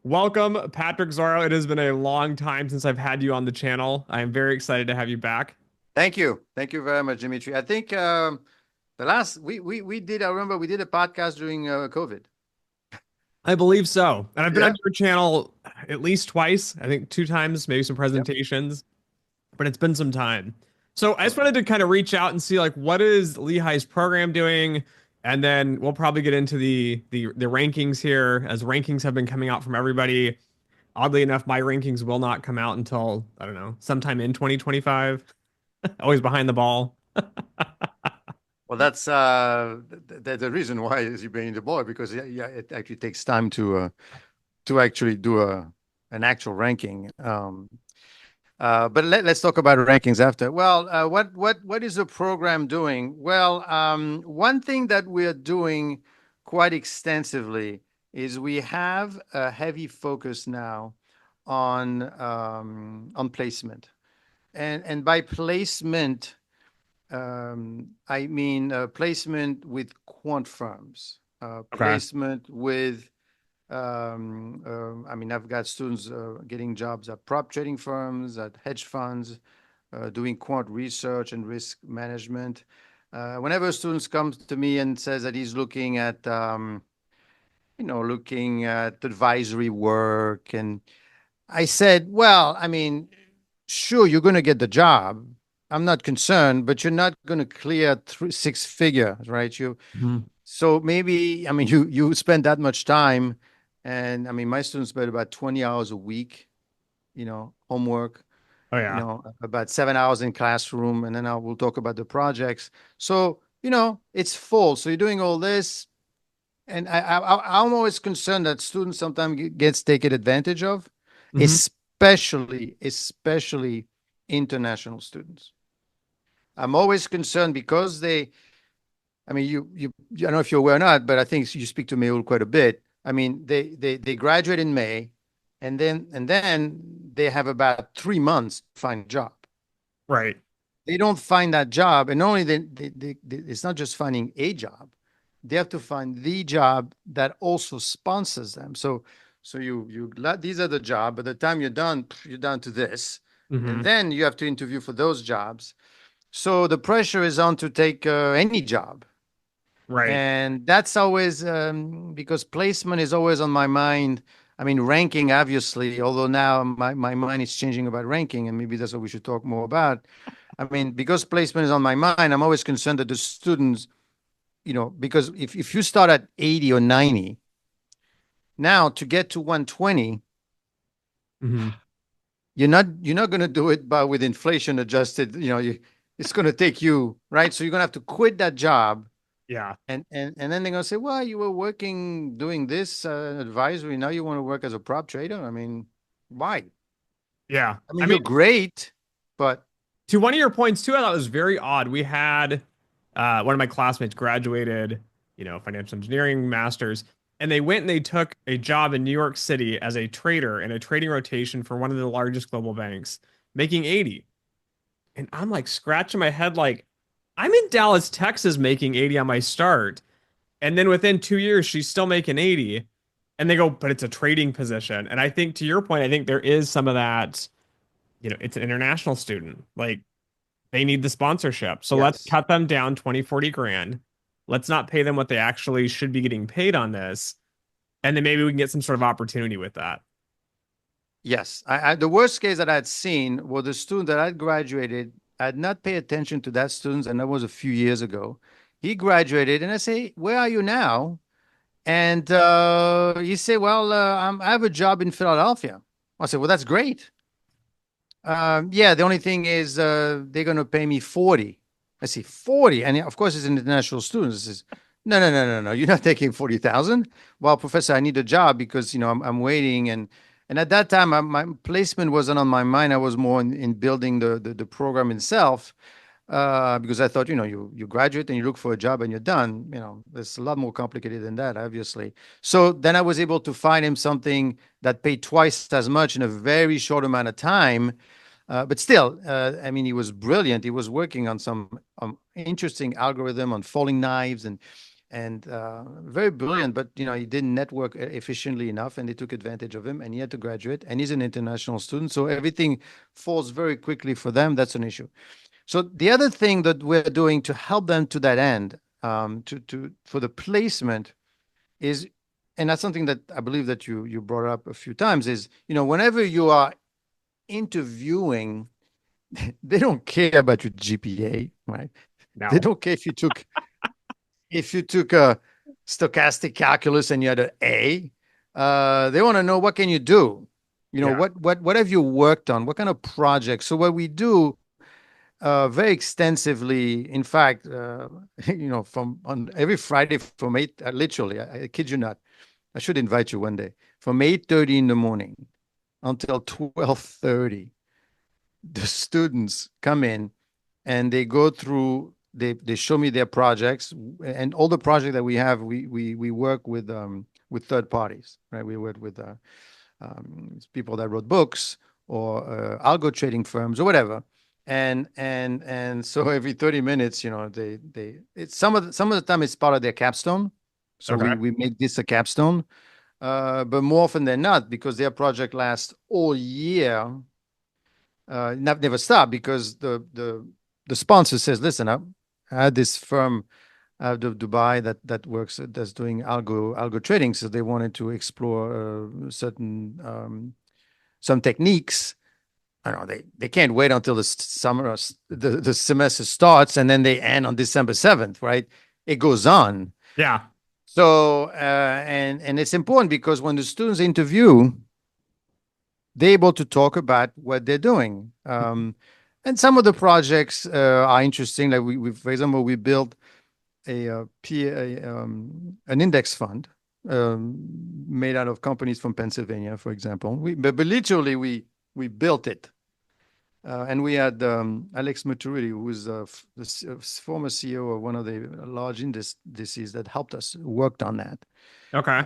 Welcome, Patrick Zoro. It has been a long time since I've had you on the channel. I am very excited to have you back. Thank you. Thank you very much, Dimitri. I think the last we did, I remember we did a podcast during COVID. I believe so. And I've been on Yeah. your channel at least twice, I think two times, maybe some Yep. presentations, but it's been some time. So I just Okay. wanted to kind of reach out and see like what is Lehigh's program doing? And then we'll probably get into the rankings here as rankings have been coming out from everybody. Oddly enough, my rankings will not come out until, I don't know, sometime in 2025. Always behind the ball. Well, that's the reason why is you bring the boy because yeah, it actually takes time to actually do an actual ranking. But let's talk about rankings after. Well, what is the program doing? Well, one thing that we are doing quite extensively is we have a heavy focus now on placement, and by placement, I mean placement with quant firms, Okay. placement with I mean, I've got students getting jobs at prop trading firms, at hedge funds, doing quant research and risk management. Whenever students comes to me and says that he's looking at, looking at advisory work, and I said, well, I mean, sure, you're going to get the job. I'm not concerned, but you're not going to clear six figures, right? Mhm. So maybe, I mean, you spend that much time, and I mean, my students spend about 20 hours a week, homework, Oh yeah. about 7 hours in classroom, and then we'll talk about the projects. So, it's full. So you're doing all this, and I'm always concerned that students sometimes gets taken advantage of, Hmm. especially international students. I'm always concerned because I mean, I don't know if you're aware or not, but I think you speak to Mehul quite a bit. I mean, they graduate in May, and then they have about 3 months to find a job. Right. They don't find that job, and not only it's not just finding a job, they have to find the job that also sponsors them. So these are the job. By the time you're done to this, and Hmm. then you have to interview for those jobs. So the pressure is on to take any job. Right. And that's always because placement is always on my mind. I mean, ranking, obviously, although now my mind is changing about ranking, and maybe that's what we should talk more about. I mean, because placement is on my mind, I'm always concerned that the students, because if you start at 80 or 90, now to get to 120, Hmm. you're not going to do it by with inflation adjusted, it's going to take you, right? So you're going to have to quit that job. Yeah. And then they're gonna say, well, you were working doing this advisory. Now you want to work as a prop trader? I mean, why? Yeah. I mean, I mean, you're great, but to one of your points too, I thought it was very odd. We had one of my classmates graduated, financial engineering masters, and they went and they took a job in New York City as a trader in a trading rotation for one of the largest global banks, making 80. And I'm like scratching my head like I'm in Dallas, Texas making 80 on my start. And then within 2 years, she's still making 80. And they go, but it's a trading position. And I think to your point, I think there is some of that, it's an international student. Like they need the sponsorship. So let's yes, cut them down 20, 40 grand. Let's not pay them what they actually should be getting paid on this. And then maybe we can get some sort of opportunity with that. yes. The worst case that I'd seen was the student that I'd graduated. I'd not pay attention to that student, and that was a few years ago. He graduated, and I say, "Where are you now?" And he said, "Well, I have a job in Philadelphia." I said, "Well, that's great." Yeah, the only thing is they're going to pay me 40. I see 40. And of course, it's an international student. This is, no, no, no, no, no. You're not taking 40,000. Well, professor, I need a job because, I'm waiting. And at that time, my placement wasn't on my mind. I was more in building the program itself because I thought, you graduate and you look for a job and you're done. It's a lot more complicated than that, obviously. So then I was able to find him something that paid twice as much in a very short amount of time, but still, I mean, he was brilliant. He was working on some interesting algorithm on falling knives, and and very brilliant, but he didn't network efficiently enough, and they took advantage of him, and he had to graduate, and he's an international student, so everything falls very quickly for them. That's an issue. So the other thing that we're doing to help them to that end, for the placement is, and that's something that I believe that you brought up a few times, is whenever you are interviewing, they don't care about your GPA, right? They No. don't care if you took a stochastic calculus and you had an A. They want to know, what can you do? Yeah. What have you worked on? What kind of projects? So what we do very extensively, in fact, from on every Friday from 8, literally, I kid you not, I should invite you one day, from 8:30 in the morning until 12:30, the students come in and they go through, they show me their projects, and all the projects that we have, we work with third parties, right? We work with people that wrote books, or algo trading firms or whatever. And so every 30 minutes, it's some of the time it's part of their capstone. So Okay. we make this a capstone. But more often than not, because their project lasts all year, never stop, because the sponsor says, listen, I had this firm out of Dubai that's doing algo trading. So they wanted to explore some techniques. I don't know, they can't wait until the summer, or the semester starts, and then they end on December 7th, right? It goes on. Yeah. So and it's important, because when the students interview, they're able to talk about what they're doing. And some of the projects are interesting. Like for example, we built an index fund made out of companies from Pennsylvania, for example. But literally we built it. And we had Alex Maturidi, who was the former CEO of one of the large indices that helped us, worked on that. Okay.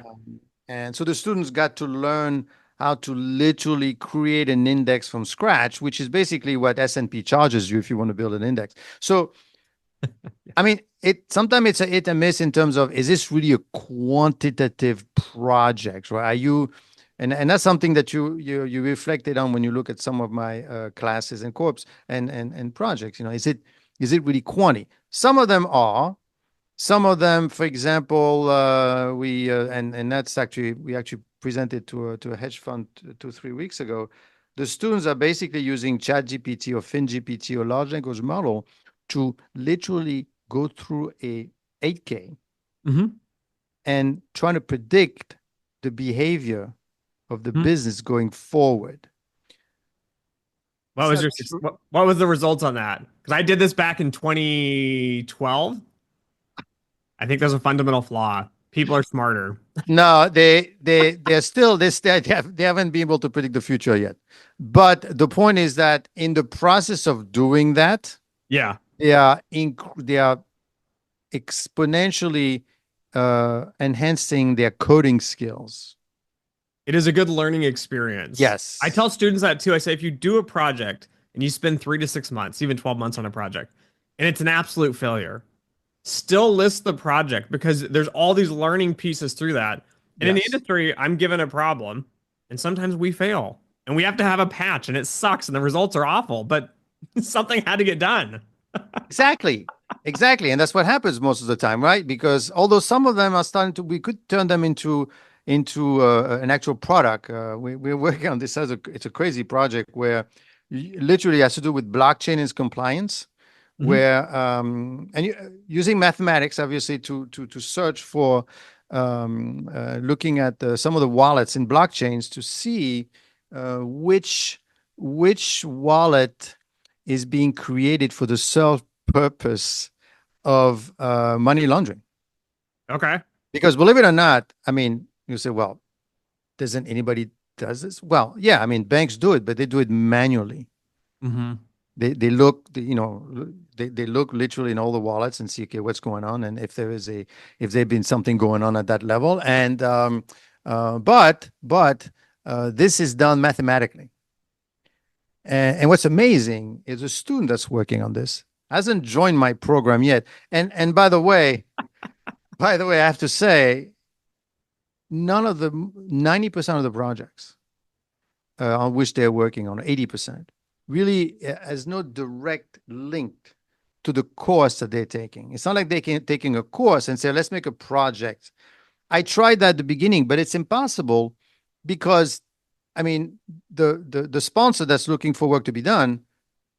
And so the students got to learn how to literally create an index from scratch, which is basically what S&P charges you if you want to build an index. So, I mean, sometimes it's a hit and miss in terms of, is this really a quantitative project, right? Are you, and that's something that you reflected on when you look at some of my classes and corps and projects. Is it really quantity? Some of them are. Some of them, for example, and that's actually, we actually presented to a hedge fund 2-3 weeks ago. The students are basically using ChatGPT or FinGPT or large language model to literally go through a 8K and trying to predict the behavior of the business going forward. What was your what was the results on that? Because I did this back in 2012. I think there's a fundamental flaw. People are smarter. No, they're still they haven't been able to predict the future yet. But the point is that in the process of doing that, Yeah. they are exponentially enhancing their coding skills. It is a good learning experience. I Yes. tell students that too. I say if you do a project and you spend 3 to 6 months, even 12 months on a project, and it's an absolute failure, still list the project, because there's all these learning pieces through that. And in the Yes. industry, I'm given a problem, and sometimes we fail, and we have to have a patch, and it sucks, and the results are awful, but something had to get done. Exactly. Exactly. And that's what happens most of the time, right? Because although some of them are starting to, we could turn them into an actual product. We're working on this as it's a crazy project where literally has to do with blockchain and compliance, where using mathematics obviously to search for looking at some of the wallets in blockchains to see which wallet is being created for the sole purpose of money laundering. Okay. Because believe it or not, I mean, you say, well, doesn't anybody does this? Well, yeah, I mean, banks do it, but they do it manually. They look, they look literally in all the wallets and see, okay, what's going on, and if there's been something going on at that level, and but this is done mathematically. And what's amazing is a student that's working on this hasn't joined my program yet. And by the way, By the way, I have to say, none of the 90% of the projects on which they're working on, 80%, really has no direct link to the course that they're taking. It's not like they can taking a course and say, let's make a project. I tried that at the beginning, but it's impossible because, I mean, the sponsor that's looking for work to be done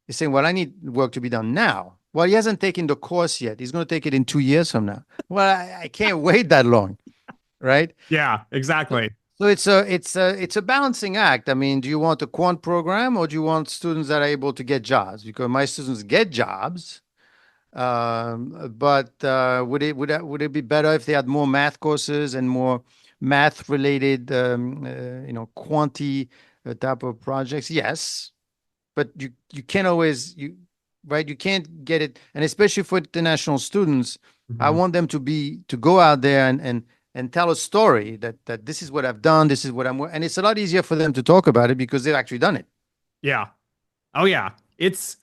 is saying, well, I need work to be done now. Well, he hasn't taken the course yet. He's going to take it in 2 years from now. Well, I can't wait that long, right? Yeah, exactly. So it's a balancing act. I mean, do you want a quant program or do you want students that are able to get jobs? Because my students get jobs, but would it be better if they had more math courses and more math related, quantity type of projects? Yes, but you can't always right, you can't get it, and especially for international students, I Mhm. want them to go out there and tell a story that this is what I've done, this is what and it's a lot easier for them to talk about it because they've actually done it. Yeah. Oh yeah. It's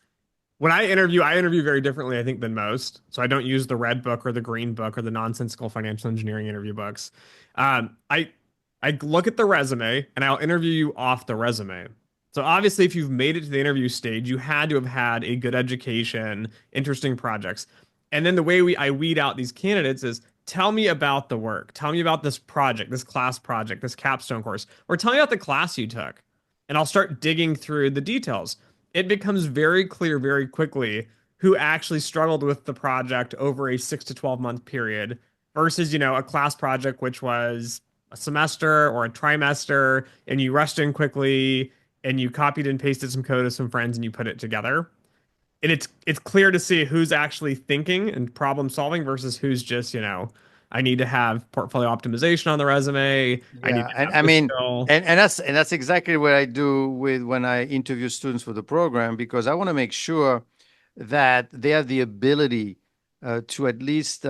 when I interview very differently, I think, than most. So I don't use the red book or the green book or the nonsensical financial engineering interview books. Um, I I look at the resume and I'll interview you off the resume. So obviously, if you've made it to the interview stage, you had to have had a good education, interesting projects. And then the way I weed out these candidates is tell me about the work. Tell me about this project, this class project, this capstone course, or tell me about the class you took. And I'll start digging through the details. It becomes very clear very quickly who actually struggled with the project over a 6 to 12 month period versus, a class project which was a semester or a trimester and you rushed in quickly and you copied and pasted some code of some friends and you put it together. And it's clear to see who's actually thinking and problem solving versus who's just, I need to have portfolio optimization on the resume. I need Yeah, to and have I this mean, skill. and that's exactly what I do with when I interview students for the program because I want to make sure that they have the ability to at least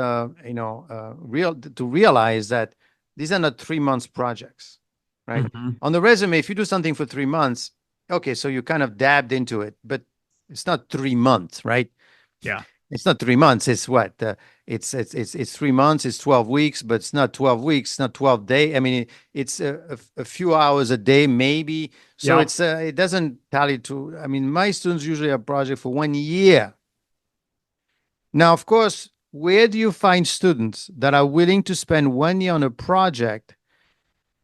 realize that these are not 3 months projects, right? Mhm. On the resume, if you do something for 3 months, okay, so you kind of dabbed into it, but it's not 3 months, right? Yeah. It's not 3 months. It's what? It's 3 months. It's 12 weeks, but it's not 12 weeks. It's not 12 days. I mean, it's a few hours a day, maybe. So Yeah. it doesn't tally to. I mean, my students usually have project for 1 year. Now, of course, where do you find students that are willing to spend 1 year on a project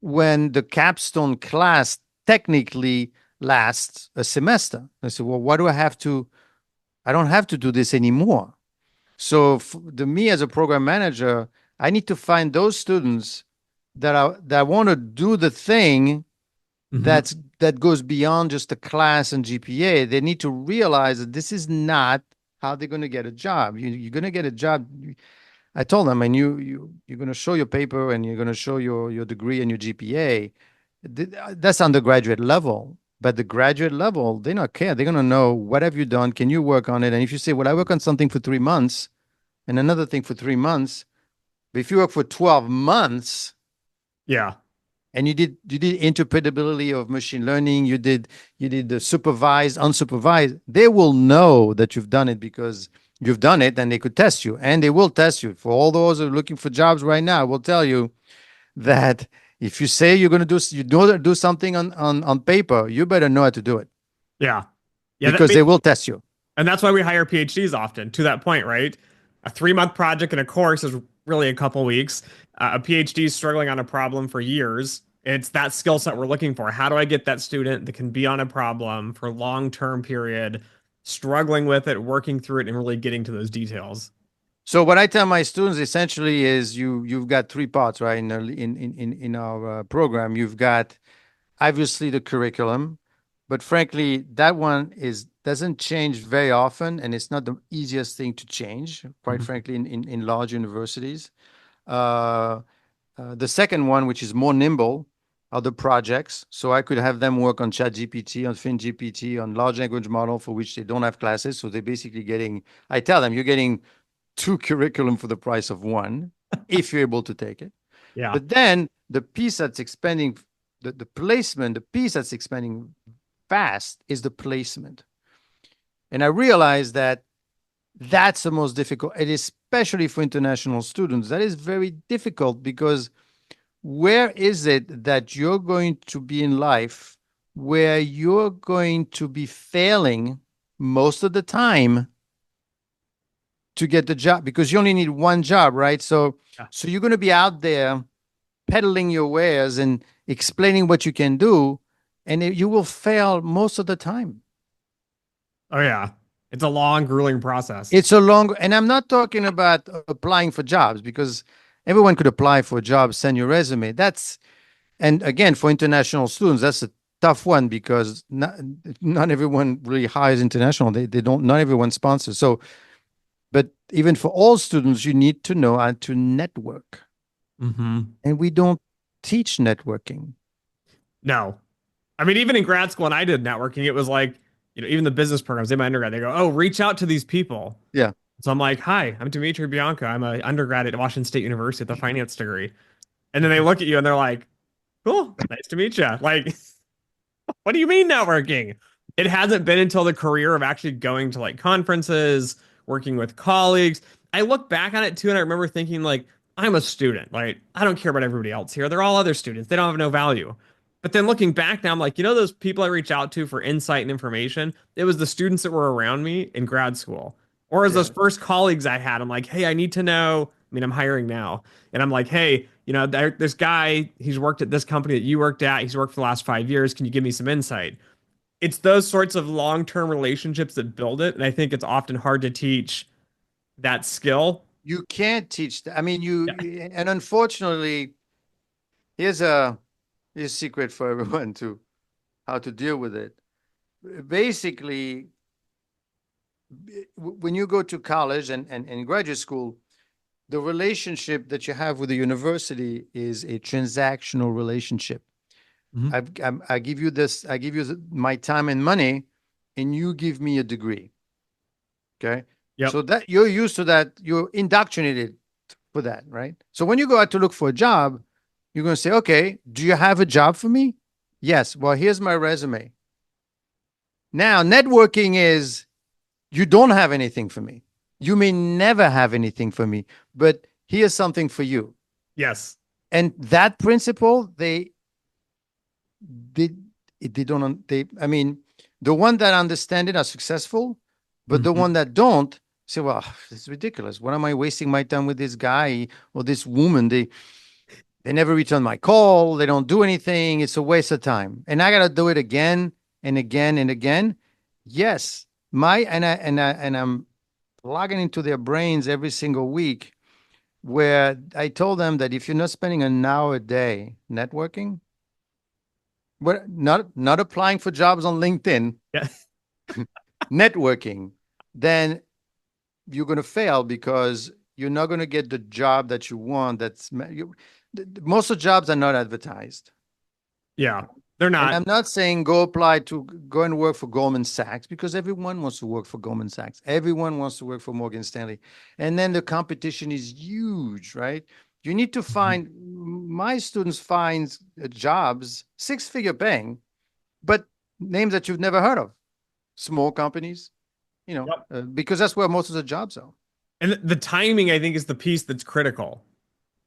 when the capstone class technically lasts a semester? I said, well, why do I have to? I don't have to do this anymore. So me as a program manager, I need to find those students that want to do the thing Mhm. that goes beyond just the class and GPA. They need to realize that this is not how they're going to get a job. You're going to get a job. I told them, and you're going to show your paper and you're going to show your degree and your GPA. That's undergraduate level. But the graduate level, they don't care. They're going to know what have you done? Can you work on it? And if you say, well, I work on something for 3 months, and another thing for 3 months. But if you work for 12 months Yeah. and you did interpretability of machine learning, you did the supervised, unsupervised, they will know that you've done it because you've done it and they could test you. And they will test you. For all those who are looking for jobs right now, I will tell you that if you say you're gonna do something on paper, you better know how to do it Yeah. Yeah. because they will test you. And that's why we hire PhDs often to that point, right? A 3 month project in a course is really a couple weeks. A PhD is struggling on a problem for years. It's that skill set we're looking for. How do I get that student that can be on a problem for a long-term period, struggling with it, working through it, and really getting to those details? So what I tell my students essentially is you've got three parts, right? In our program, you've got obviously the curriculum, but frankly, that one is doesn't change very often, and it's not the easiest thing to change, quite Mhm. frankly, in large universities. Uh, the second one, which is more nimble, are the projects. So I could have them work on ChatGPT, on FinGPT, on large language model for which they don't have classes. So they're basically getting, I tell them, you're getting two curriculum for the price of one, if you're able to take it. Yeah. But then the piece that's expanding, the placement, the piece that's expanding fast is the placement. And I realized that That's the most difficult, and especially for international students. That is very difficult because where is it that you're going to be in life where you're going to be failing most of the time to get the job because you only need one job, right? So, Yeah. so you're going to be out there peddling your wares and explaining what you can do, and you will fail most of the time. Oh yeah. It's a long, grueling process. It's a long, and I'm not talking about applying for jobs because everyone could apply for a job, send your resume. And again, for international students, that's a tough one because not everyone really hires international. They don't, not everyone sponsors. So, but even for all students, you need to know how to network. Hmm. And we don't teach networking. No. I mean, even in grad school, when I did networking, it was like, even the business programs in my undergrad, they go, oh, reach out to these people. Yeah. So I'm like, hi, I'm Dimitri Bianco. I'm an undergrad at Washington State University with a finance degree. And then they look at you and they're like, cool, nice to meet you. Like, what do you mean networking? It hasn't been until the career of actually going to like conferences, working with colleagues. I look back on it too, and I remember thinking, like, I'm a student. Like, I don't care about everybody else here. They're all other students. They don't have no value. But then looking back now, I'm like, those people I reach out to for insight and information, it was the students that were around me in grad school. Or as those Yeah. first colleagues I had, I'm like, hey, I need to know. I mean, I'm hiring now. And I'm like, hey, this guy, he's worked at this company that you worked at. He's worked for the last 5 years. Can you give me some insight? It's those sorts of long-term relationships that build it. And I think it's often hard to teach that skill. You can't teach that. I mean, Yeah. and unfortunately, here's a secret for everyone to how to deal with it. Basically, when you go to college and graduate school, the relationship that you have with the university is a transactional relationship. Mhm. I give you this, I give you my time and money, and you give me a degree. Okay. Yep. So that you're used to that, you're indoctrinated for that, right? So when you go out to look for a job, you're going to say, okay, do you have a job for me? Yes. Well, here's my resume. Now, networking is you don't have anything for me. You may never have anything for me, but here's something for you. Yes. And that principle, they, they don't, they, I mean, the one that understand it are successful, but the Mhm. one that don't say, well, it's ridiculous. What am I wasting my time with this guy or this woman? They never return my call. They don't do anything. It's a waste of time. And I got to do it again and again and again. Yes. I'm logging into their brains every single week where I told them that if you're not spending an hour a day networking, but not applying for jobs on LinkedIn, Yeah. networking, then you're going to fail because you're not going to get the job that you want. Most of the jobs are not advertised. Yeah. They're And not. I'm not saying go and work for Goldman Sachs because everyone wants to work for Goldman Sachs. Everyone wants to work for Morgan Stanley. And then the competition is huge, right? You need to Mhm. find, my students find jobs, six-figure paying, but names that you've never heard of, small companies, Yep. because that's where most of the jobs are. And the timing, I think, is the piece that's critical,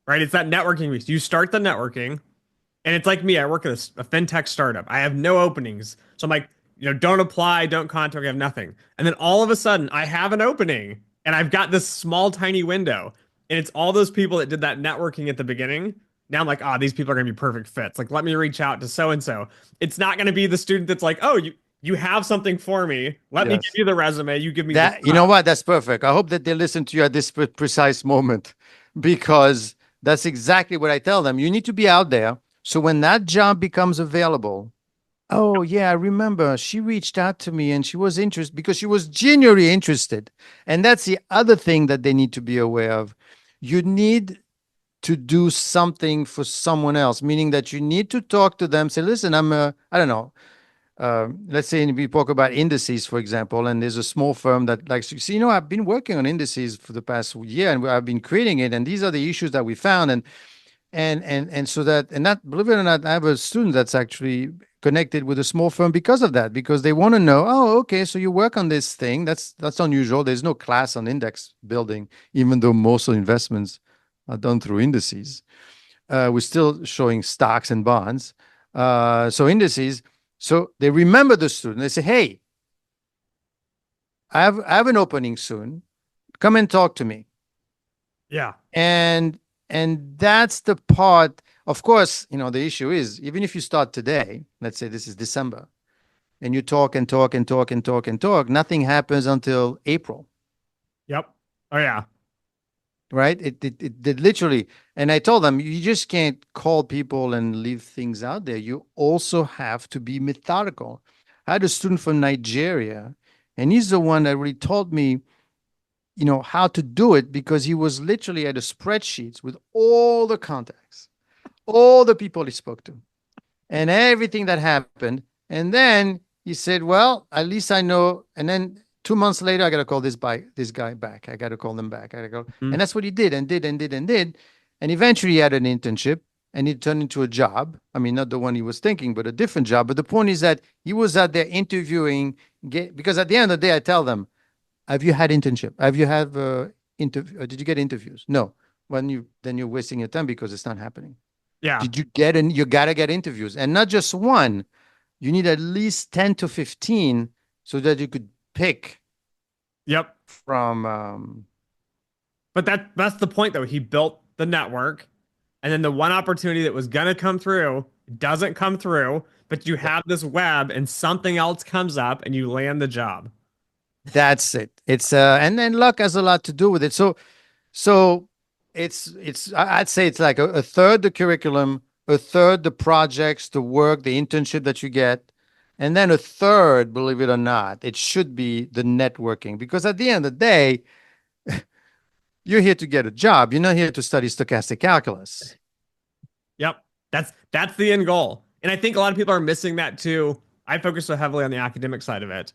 right? It's that networking piece. You start the networking, and it's like me. I work at a fintech startup. I have no openings. So I'm like, don't apply, don't contact, I have nothing. And then all of a sudden, I have an opening and I've got this small, tiny window. And it's all those people that did that networking at the beginning. Now I'm like, these people are going to be perfect fits. Like, let me reach out to so and so. It's not going to be the student that's like, oh, you have something for me. Let me give Yes. you the resume. You give me the That, you know job. what? That's perfect. I hope that they listen to you at this precise moment because that's exactly what I tell them. You need to be out there. So when that job becomes available, oh, yeah, I remember she reached out to me and she was interested because she was genuinely interested. And that's the other thing that they need to be aware of. You need to do something for someone else, meaning that you need to talk to them, say, listen, I don't know, let's say we talk about indices, for example, and there's a small firm that likes to see, I've been working on indices for the past year and I've been creating it. And these are the issues that we found. And so that, believe it or not, I have a student that's actually connected with a small firm because of that, because they want to know, oh, okay, so you work on this thing. That's unusual. There's no class on index building, even though most of the investments are done through indices. We're still showing stocks and bonds. So indices. So they remember the student. They say, hey, I have an opening soon. Come and talk to me. Yeah. And that's the part. Of course, the issue is, even if you start today, let's say this is December, and you talk and talk and talk and talk and talk, nothing happens until April, Yep. Oh yeah. right? It literally, and I told them, you just can't call people and leave things out there. You also have to be methodical. I had a student from Nigeria, and he's the one that really taught me, how to do it, because he was literally at a spreadsheets with all the contacts, all the people he spoke to, and everything that happened. And then he said, well, at least I know. And then 2 months later, I got to call this guy back. I got to call them back. I got to go. Mhm. And that's what he did and did and did and did. And eventually he had an internship and it turned into a job. I mean, not the one he was thinking, but a different job. But the point is that he was out there interviewing, because at the end of the day, I tell them, have you had internship? Have you had interview? Did you get interviews? No. Then you're wasting your time because it's not happening. Yeah. Did you get in? You got to get interviews, and not just one. You need at least 10 to 15 so that you could pick Yep. from. But that's the point though. He built the network, and then the one opportunity that was gonna come through doesn't come through, but you have this web and something else comes up and you land the job. That's it. It's and then luck has a lot to do with it. So I'd say it's like a third the curriculum, a third the projects, the work, the internship that you get, and then a third, believe it or not, it should be the networking. Because at the end of the day, you're here to get a job. You're not here to study stochastic calculus. Yep. That's the end goal. And I think a lot of people are missing that too. I focus so heavily on the academic side of it.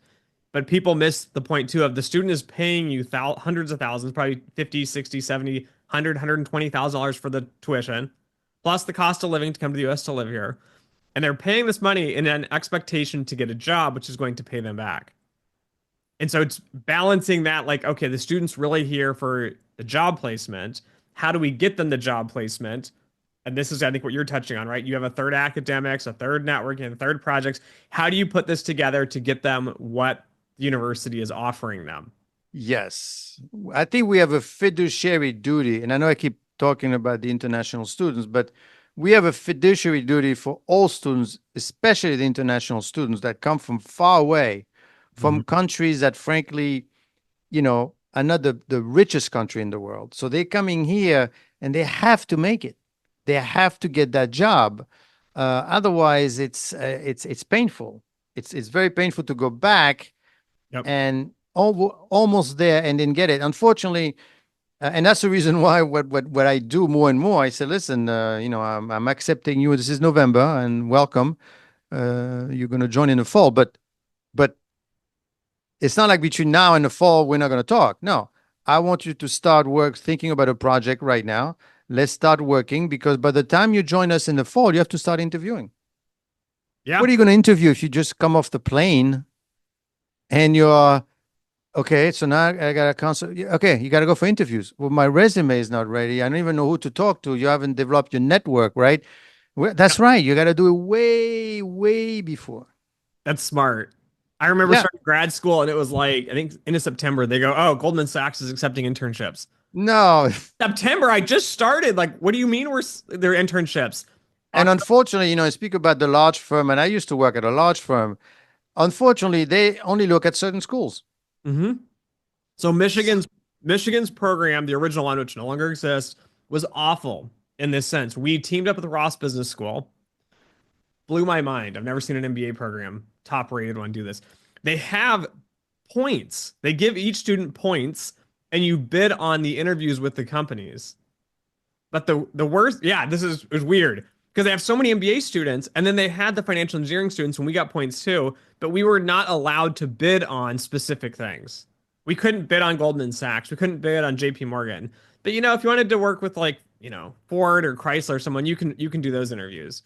But people miss the point too of the student is paying you hundreds of thousands, probably 50, 60, 70, 100, $120,000 for the tuition, plus the cost of living to come to the US to live here. And they're paying this money in an expectation to get a job, which is going to pay them back. And so it's balancing that, like, okay, the student's really here for the job placement. How do we get them the job placement? And this is, I think, what you're touching on, right? You have a third academics, a third networking, a third projects. How do you put this together to get them what the university is offering them? Yes. I think we have a fiduciary duty, and I know I keep talking about the international students, but we have a fiduciary duty for all students, especially the international students that come from far away, from countries that, frankly, are not the richest country in the world. So they're coming here and they have to make it. They have to get that job. Otherwise, it's painful. It's very painful to go back Yep. and almost there and then get it. Unfortunately, and that's the reason why what I do more and more. I say, listen, I'm accepting you. This is November, and welcome. You're going to join in the fall, but it's not like between now and the fall we're not going to talk. No, I want you to start thinking about a project right now. Let's start working, because by the time you join us in the fall, you have to start interviewing. Yeah. What are you going to interview if you just come off the plane and you're okay? So now I got to consult. Okay, you got to go for interviews. Well, my resume is not ready. I don't even know who to talk to. You haven't developed your network, right? Well, that's right. You got to do it way, way before. That's smart. I remember Yeah. starting grad school and it was like, I think into September, they go, oh, Goldman Sachs is accepting internships. No. September, I just started. Like, what do you mean they're internships? And October. unfortunately, I speak about the large firm, and I used to work at a large firm. Unfortunately, they only look at certain schools. So Michigan's program, the original one, which no longer exists, was awful in this sense. We teamed up with Ross Business School. Blew my mind. I've never seen an MBA program, top rated one, do this. They have points. They give each student points, and you bid on the interviews with the companies. But the worst, yeah, this is weird because they have so many MBA students, and then they had the financial engineering students, and we got points too, but we were not allowed to bid on specific things. We couldn't bid on Goldman Sachs. We couldn't bid on JP Morgan. But if you wanted to work with like, Ford or Chrysler or someone, you can do those interviews.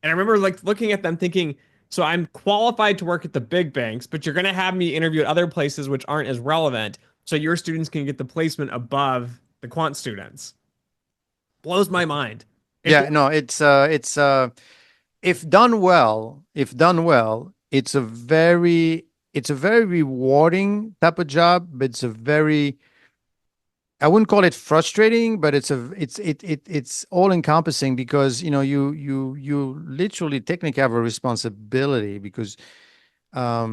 And I remember like looking at them thinking, So I'm qualified to work at the big banks, but you're going to have me interview at other places which aren't as relevant. So your students can get the placement above the quant students. Blows my mind. It Yeah, blows. no, it's if done well, it's a very rewarding type of job, but it's a very I wouldn't call it frustrating, but it's all encompassing because you literally technically have a responsibility because so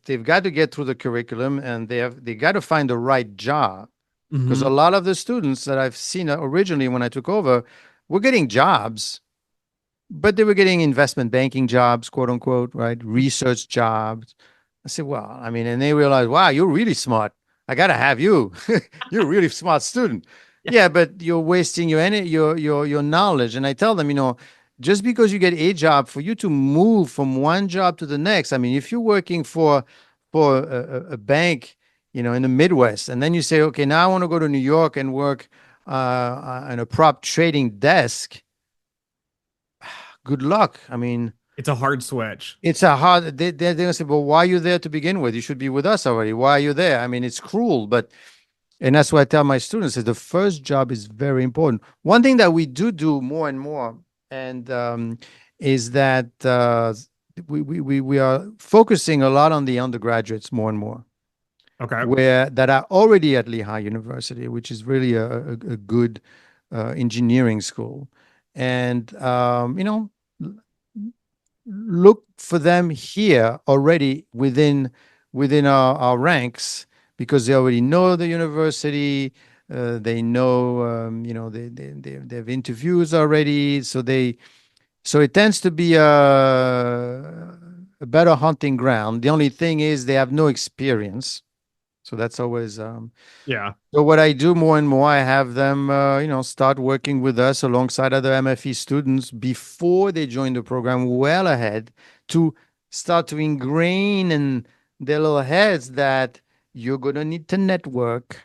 they've got to get through the curriculum and they got to find the right job because a Hmm. lot of the students that I've seen originally when I took over were getting jobs, but they were getting investment banking jobs, quote unquote, right? Research jobs. I said, well, I mean, and they realized, wow, you're really smart. I gotta have you. You're a really smart student. Yeah. Yeah, but you're wasting your knowledge. And I tell them, just because you get a job, for you to move from one job to the next. I mean, if you're working for a bank, in the Midwest, and then you say, okay, now I want to go to New York and work on a prop trading desk. Good luck. I mean, It's a hard switch. it's a hard. They're gonna say, "Well, why are you there to begin with? You should be with us already. Why are you there?" I mean, it's cruel, but and that's why I tell my students is the first job is very important. One thing that we do more and more, and is that we are focusing a lot on the undergraduates more and more, Okay. where that are already at Lehigh University, which is really a good engineering school, and look for them here already within our ranks because they already know the university. They know, they have interviews already, so it tends to be a better hunting ground. The only thing is they have no experience, so that's always Yeah. so what I do more and more, I have them, start working with us alongside other MFE students before they join the program, well ahead, to start to ingrain in their little heads that you're going to need to network,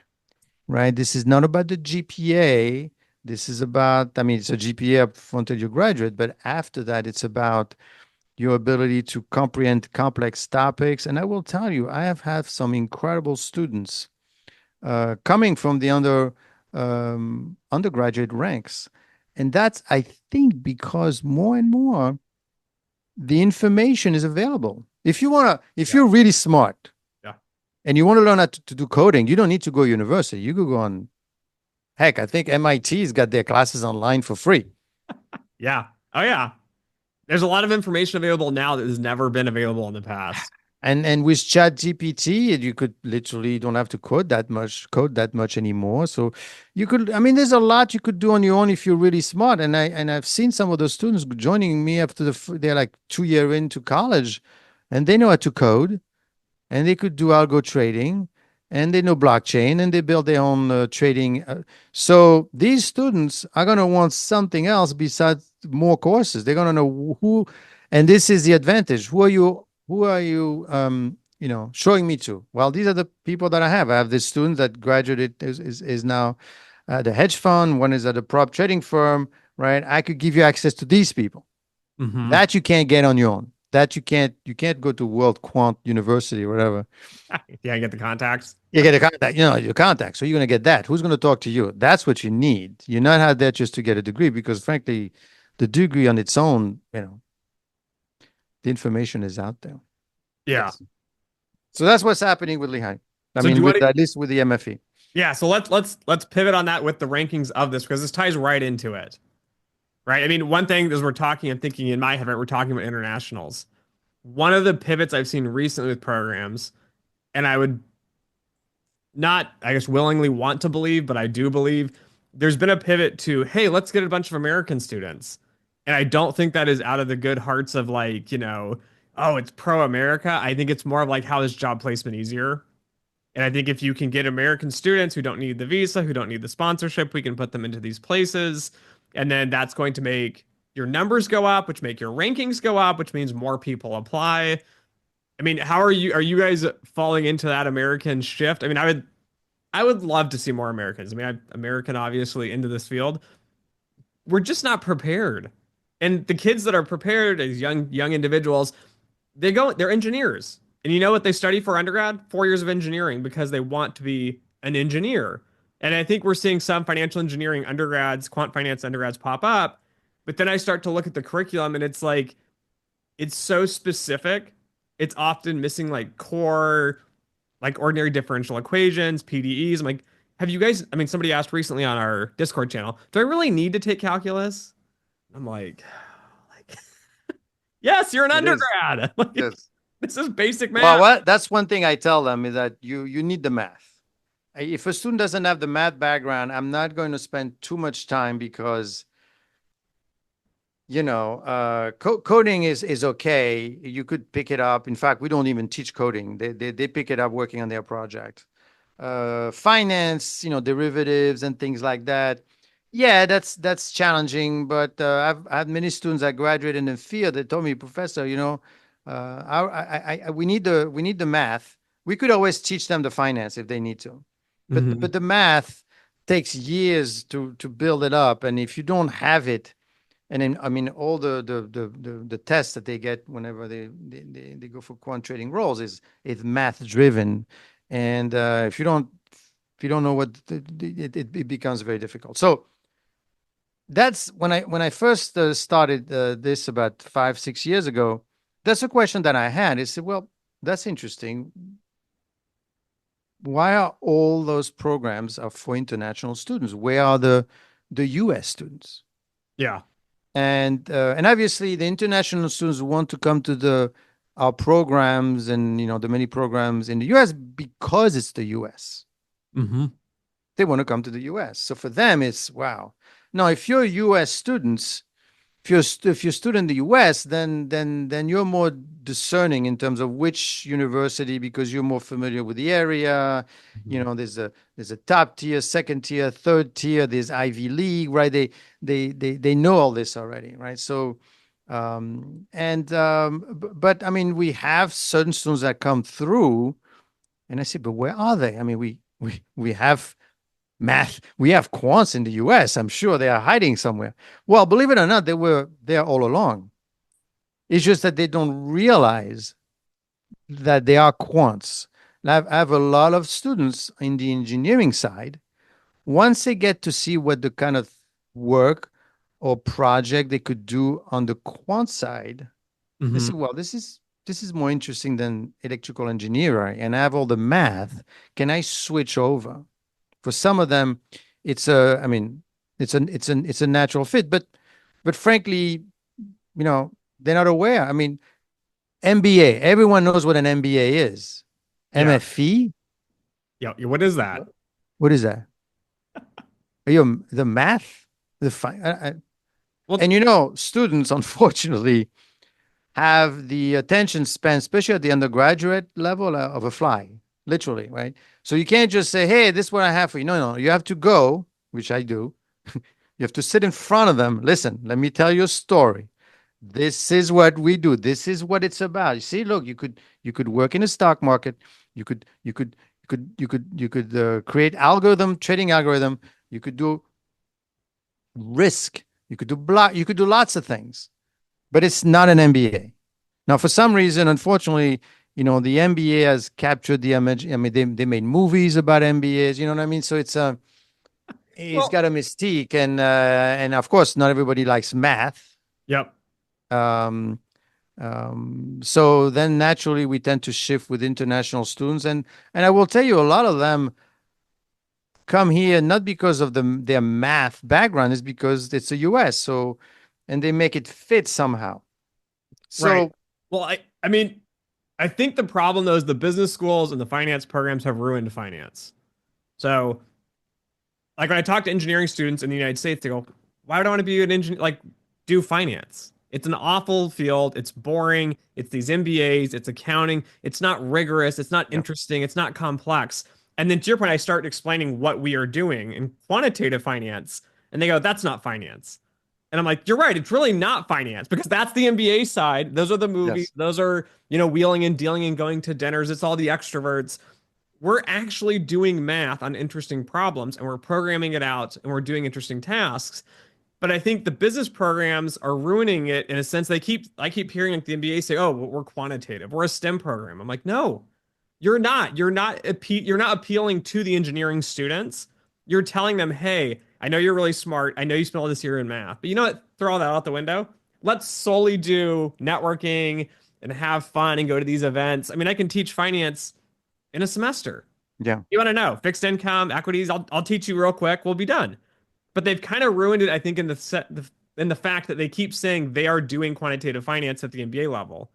right? This is not about the GPA. This is about, I mean, it's a GPA up until you graduate, but after that, it's about your ability to comprehend complex topics. And I will tell you, I have had some incredible students coming from the undergraduate ranks. And that's, I think, because more and more the information is available. If Yeah. you're really smart Yeah. and you want to learn how to do coding, you don't need to go university. You could go on, heck, I think MIT's got their classes online for free. Yeah. Oh yeah. There's a lot of information available now that has never been available in the past. And with Chat GPT, you could literally don't have to code that much anymore. So you could, I mean, there's a lot you could do on your own if you're really smart. And I've seen some of those students joining me after they're like 2 year into college, and they know how to code, and they could do algo trading, and they know blockchain, and they build their own trading. So these students are going to want something else besides more courses. They're going to know who, and this is the advantage. Who are you showing me to? Well, these are the people that I have. I have this student that graduated is now at a hedge fund. One is at a prop trading firm, right? I could give you access to these people Hmm. that you can't get on your own. That you can't go to World Quant University or whatever. Yeah, I get the contacts. You get a contact, your contact. So you're going to get that. Who's going to talk to you? That's what you need. You're not out there just to get a degree because, frankly, the degree on its own, the information is out there. Yeah. Yes. So that's what's happening with Lehigh. I So do mean, you want with to? at least with the MFE. Yeah. So let's pivot on that with the rankings of this because this ties right into it. Right. I mean, one thing as we're talking, I'm thinking in my head, right, we're talking about internationals. One of the pivots I've seen recently with programs, and I would not, I guess, willingly want to believe, but I do believe there's been a pivot to, hey, let's get a bunch of American students. And I don't think that is out of the good hearts of like, oh, it's pro America. I think it's more of like, how is job placement easier? And I think if you can get American students who don't need the visa, who don't need the sponsorship, we can put them into these places. And then that's going to make your numbers go up, which make your rankings go up, which means more people apply. I mean, how are you guys falling into that American shift? I mean, I would love to see more Americans. I mean, I'm American obviously into this field. We're just not prepared. And the kids that are prepared as young individuals, they're engineers. And you know what they study for undergrad? 4 years of engineering because they want to be an engineer. And I think we're seeing some financial engineering undergrads, quant finance undergrads pop up. But then I start to look at the curriculum and it's like, it's so specific. It's often missing like core, like ordinary differential equations, PDEs. I'm like, have you guys, I mean, somebody asked recently on our Discord channel, do I really need to take calculus? I'm like, yes, you're an It is. undergrad. Like, Yes. this is basic Well, math. what that's one thing I tell them is that you need the math. If a student doesn't have the math background, I'm not going to spend too much time because coding is okay. You could pick it up. In fact, we don't even teach coding. They pick it up working on their project. Finance, derivatives and things like that. Yeah, that's challenging. But I've had many students that graduated in the field that told me, Professor, we need the math. We could always teach them the finance if they need to, but Mhm. but the math takes years to build it up, and if you don't have it, and then I mean all the tests that they get whenever they go for quant trading roles is math driven, and if you don't know what it becomes very difficult. So that's when I first started this about 5-6 years ago. That's a question that I had. I said, well, that's interesting. Why are all those programs are for international students? Where are the U.S. students? Yeah. And obviously the international students want to come to the our programs and the many programs in the US because it's the US. Hmm. They want to come to the US. So for them it's wow. Now if you're US students, if you're student in the US, then you're more discerning in terms of which university because you're more familiar with the area. There's a top tier, second tier, third tier. There's Ivy League, right? They know all this already, right? So, but I mean, we have certain students that come through, and I say, but where are they? I mean, we have math. We have quants in the US. I'm sure they are hiding somewhere. Well, believe it or not, they were there all along. It's just that they don't realize that they are quants. And I have a lot of students in the engineering side. Once they get to see what the kind of work or project they could do on the quant side, they say, Hmm. well, this is more interesting than electrical engineering, and I have all the math. Can I switch over? For some of them, I mean, it's a natural fit, but frankly, they're not aware. I mean, MBA, everyone knows what an MBA is. Yeah. MFE, Yeah. What is that? what is that? Are you the math, Well, and students, unfortunately, have the attention span, especially at the undergraduate level, of a fly, literally, right? So you can't just say, "Hey, this is what I have for you." No, no, you have to go, which I do. You have to sit in front of them. Listen, let me tell you a story. This is what we do. This is what it's about. You see, look, you could work in the stock market. You could create trading algorithm. You could do risk. You could do block. You could do lots of things, but it's not an MBA. Now, for some reason, unfortunately, the MBA has captured the image. I mean, they made movies about MBAs. You know what I mean? So it's well, got a mystique, and of course, not everybody likes math. yep. Um, so then naturally we tend to shift with international students, and I will tell you, a lot of them come here not because of their math background, is because it's the US. So, and they make it fit somehow. Right. So Well, I mean, I think the problem though is the business schools and the finance programs have ruined finance. So, like when I talk to engineering students in the United States, they go, "Why would I want to be an engineer? Like, do finance? It's an awful field. It's boring. It's these MBAs. It's accounting. It's not rigorous. It's not yeah, interesting. It's not complex." And then to your point, I start explaining what we are doing in quantitative finance, and they go, "That's not finance." And I'm like, "You're right. It's really not finance because that's the MBA side. Those are the movies. yes, Those are, wheeling and dealing and going to dinners. It's all the extroverts. We're actually doing math on interesting problems and we're programming it out and we're doing interesting tasks. But I think the business programs are ruining it in a sense. I keep hearing like the MBA say, "Oh, well, we're quantitative. We're a STEM program." I'm like, "No, you're not. You're not appealing to the engineering students. You're telling them, "Hey, I know you're really smart. I know you spent all this year in math, but you know what? Throw all that out the window. Let's solely do networking and have fun and go to these events. I mean, I can teach finance in a semester. Yeah. You want to know fixed income, equities? I'll teach you real quick. We'll be done." But they've kind of ruined it, I think, in the fact that they keep saying they are doing quantitative finance at the MBA level.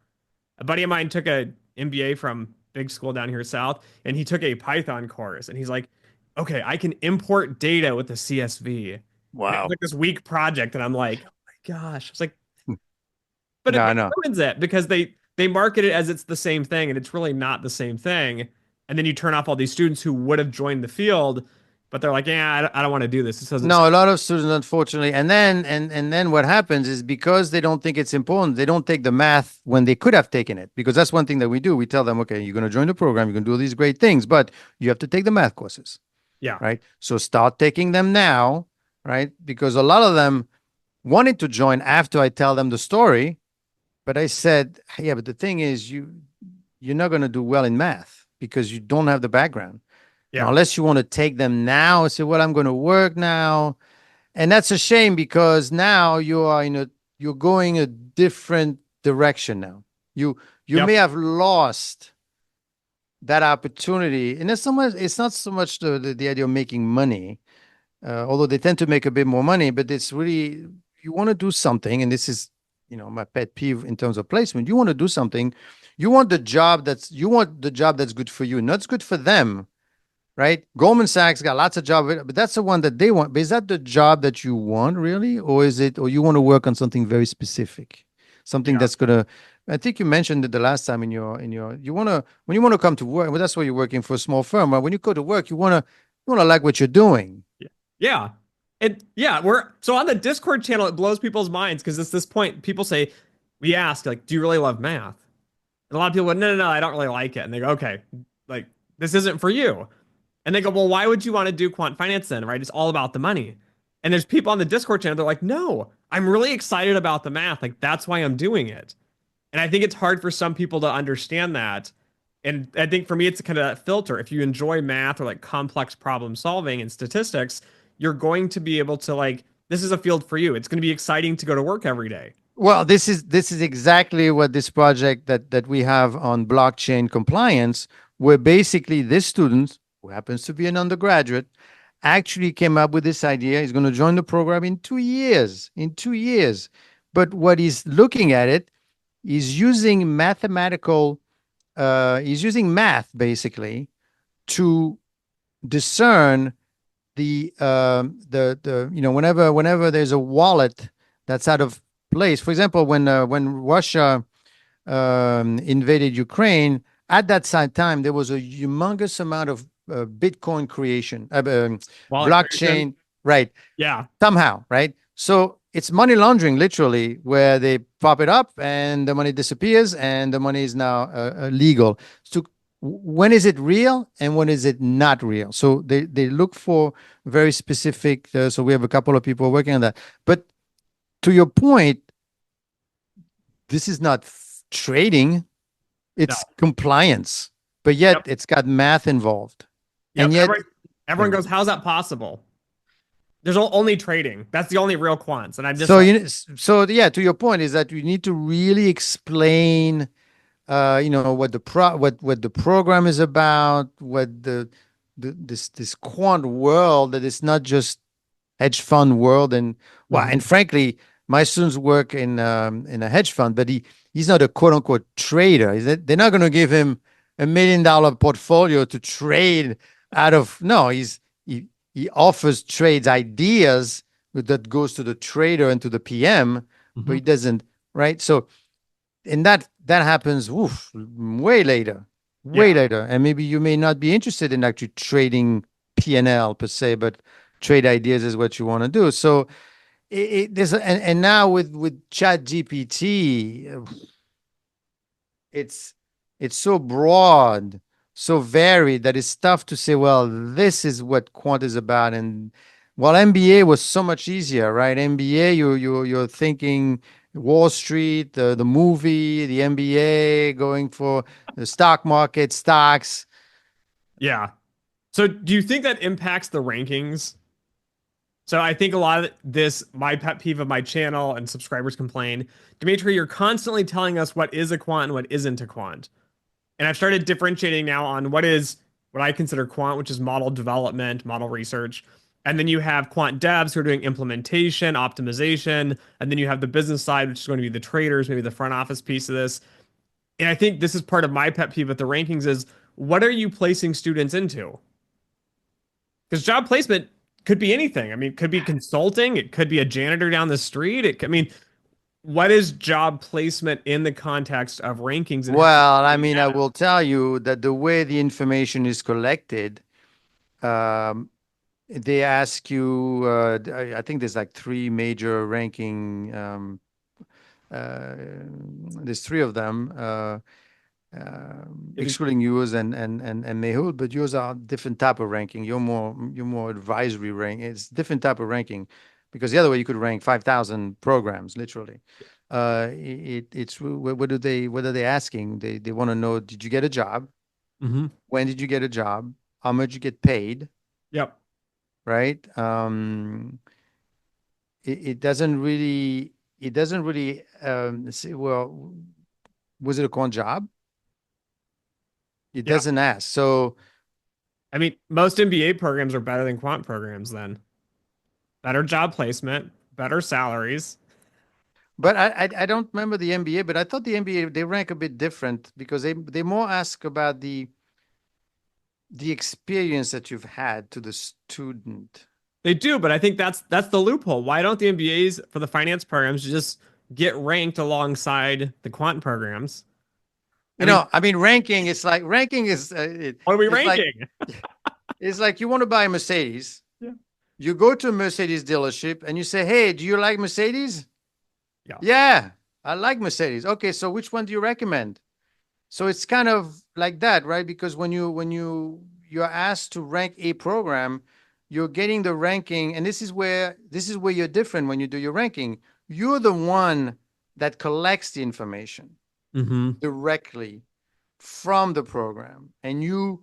A buddy of mine took a MBA from big school down here south, and he took a Python course, and he's like, "Okay, I can import data with the CSV." And it was Wow. like this week project, and I'm like, "Oh my gosh!" It's like, but No, it no. ruins it because they market it as it's the same thing, and it's really not the same thing. And then you turn off all these students who would have joined the field, but they're like, "Yeah, I don't want to do this. This doesn't." No, a lot of students, unfortunately, and then what happens is because they don't think it's important, they don't take the math when they could have taken it. Because that's one thing that we do. We tell them, okay, you're going to join the program, you're going to do all these great things, but you have to take the math courses, Yeah, right? So start taking them now, right? Because a lot of them wanted to join after I tell them the story, but I said, yeah, but the thing is, you're not going to do well in math because you don't have the background. Now, yeah, unless you want to take them now, say, well, I'm going to work now. And that's a shame because now you're going a different direction now. You may yep, have lost that opportunity. And it's not so much the idea of making money, although they tend to make a bit more money, but it's really you want to do something, and this is my pet peeve in terms of placement. You want to do something, you want the job that's good for you, not good for them, right? Goldman Sachs got lots of jobs, but that's the one that they want. But is that the job that you want really, or you want to work on something very specific, something yeah. that's gonna? I think you mentioned it the last time you want to when you want to come to work. Well, that's why you're working for a small firm. Right? When you go to work, you want to like what you're doing. Yeah. Yeah. And yeah, we're so on the Discord channel, it blows people's minds because it's this point people say, we ask, like, do you really love math? And a lot of people go, no, no, no, I don't really like it. And they go, okay, like, this isn't for you. And they go, well, why would you want to do quant finance then, right? It's all about the money. And there's people on the Discord channel, they're like, no, I'm really excited about the math. Like, that's why I'm doing it. And I think it's hard for some people to understand that. And I think for me, it's kind of that filter. If you enjoy math or like complex problem solving and statistics, you're going to be able to like, this is a field for you. It's going to be exciting to go to work every day. Well, this is exactly what this project that we have on blockchain compliance, where basically this student, who happens to be an undergraduate, actually came up with this idea. He's going to join the program in 2 years. In 2 years, but what he's looking at it is using he's using math basically to discern whenever there's a wallet that's out of place. For example, when Russia invaded Ukraine, at that same time there was a humongous amount of Bitcoin creation, Wallet creation. blockchain, right? Yeah. Somehow, right? So it's money laundering, literally, where they pop it up and the money disappears and the money is now legal. So when is it real and when is it not real? So they look for very specific. So we have a couple of people working on that. But to your point, this is not trading; No. it's compliance. But yet Yep. it's got math involved, and Yep. yet. Everyone goes, how's that possible? There's only trading. That's the only real quants. And I'm just So like, yeah, to your point is that you need to really explain, what the program is about, what this quant world that is not just hedge fund world, and well, mhm. and frankly, my students work in a hedge fund, but he's not a quote unquote trader. They're not going to give him $1 million portfolio to trade out of. No, he offers trades ideas that goes to the trader and to the PM, but he Mhm. doesn't, right? So, and that happens way Yeah. later, and maybe you may not be interested in actually trading P&L per se, but trade ideas is what you want to do. So and now with Chat GPT, it's it's so broad, so varied that it's tough to say, well, this is what quant is about, and Well, MBA was so much easier, right? MBA, you're thinking Wall Street, the movie, the MBA, going for the stock market, stocks. Yeah. So do you think that impacts the rankings? So I think a lot of this, my pet peeve of my channel and subscribers complain, Dimitri, you're constantly telling us what is a quant and what isn't a quant. And I've started differentiating now on what I consider quant, which is model development, model research. And then you have quant devs who are doing implementation, optimization. And then you have the business side, which is going to be the traders, maybe the front office piece of this. And I think this is part of my pet peeve with the rankings is what are you placing students into? Because job placement could be anything. I mean, it could be consulting, it could be a janitor down the street. I mean, what is job placement in the context of rankings and how are you Well, I getting mean, I data? will tell you that the way the information is collected, um, they ask you, I think there's like three major ranking, uh, there's three of them. It- Excluding yours and Mehul, but yours are different type of ranking. You're more advisory rank. It's different type of ranking because the other way you could rank 5,000 programs literally. It's what are they asking? They want to know, did you get a job? Mhm. When did you get a job? How much you get paid? Yep. Right? It doesn't really say, well, was it a quant job? It Yeah. doesn't ask. So I mean, most MBA programs are better than quant programs then. Better job placement, better salaries. but I don't remember the MBA, but I thought the MBA they rank a bit different because they more ask about the experience that you've had to the student. They do, but I think that's the loophole. Why don't the MBAs for the finance programs just get ranked alongside the quant programs? I mean, I mean, ranking is what are we it's like ranking? it's like you want to buy a Mercedes. Yeah. You go to a Mercedes dealership and you say, "Hey, do you like Mercedes?" Yeah. Yeah, I like Mercedes. Okay, so which one do you recommend? So it's kind of like that, right? Because when you're asked to rank a program, you're getting the ranking, and this is where you're different when you do your ranking. You're the one that collects the information Hmm. directly from the program, and you're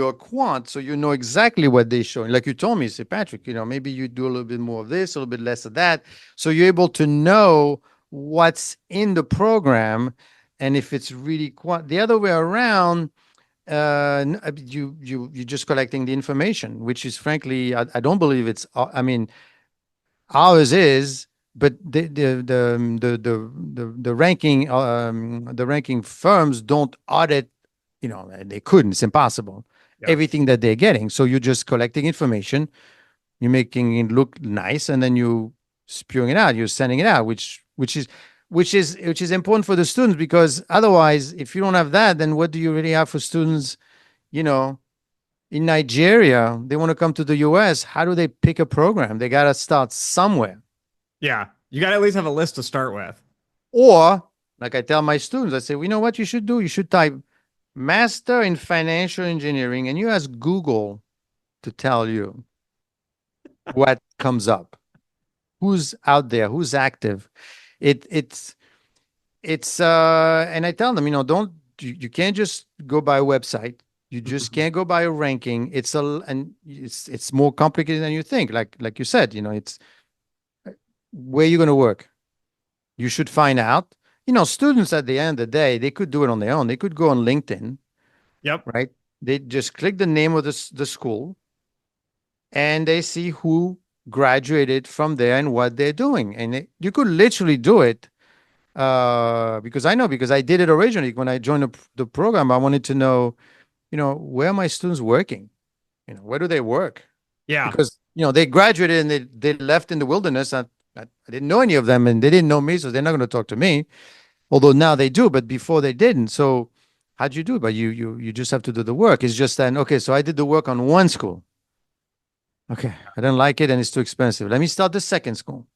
a quant, so you know exactly what they're showing. Like you told me, say, Patrick, maybe you do a little bit more of this, a little bit less of that. So you're able to know what's in the program and if it's really quant. The other way around, you're just collecting the information, which is frankly, I don't believe it's. I mean, ours is, but the ranking firms don't audit. They couldn't. It's impossible. Yeah. Everything that they're getting. So you're just collecting information. You're making it look nice, and then you spewing it out. You're sending it out, which is important for the students because otherwise, if you don't have that, then what do you really have for students? You know, in Nigeria, they want to come to the US. How do they pick a program? They got to start somewhere. Yeah. You got to at least have a list to start with. Or, like I tell my students, I say, well, you know what you should do? You should type Master in Financial Engineering and you ask Google to tell you what comes up. Who's out there? Who's active? It's and I tell them, don't you can't just go by a website. You just Mhm. can't go by a ranking. It's more complicated than you think. Like you said, it's where you're going to work. You should find out. Students at the end of the day, they could do it on their own. They could go on LinkedIn, Yep. right? They just click the name of the school and they see who graduated from there and what they're doing. And you could literally do it because I did it originally when I joined the program. I wanted to know, where are my students working? Where do they work? Yeah. Because, they graduated and they left in the wilderness. I didn't know any of them and they didn't know me, so they're not going to talk to me. Although now they do, but before they didn't. So how'd you do it? But you just have to do the work. It's just that, okay, so I did the work on one school. Okay, I didn't like it and it's too expensive. Let me start the second school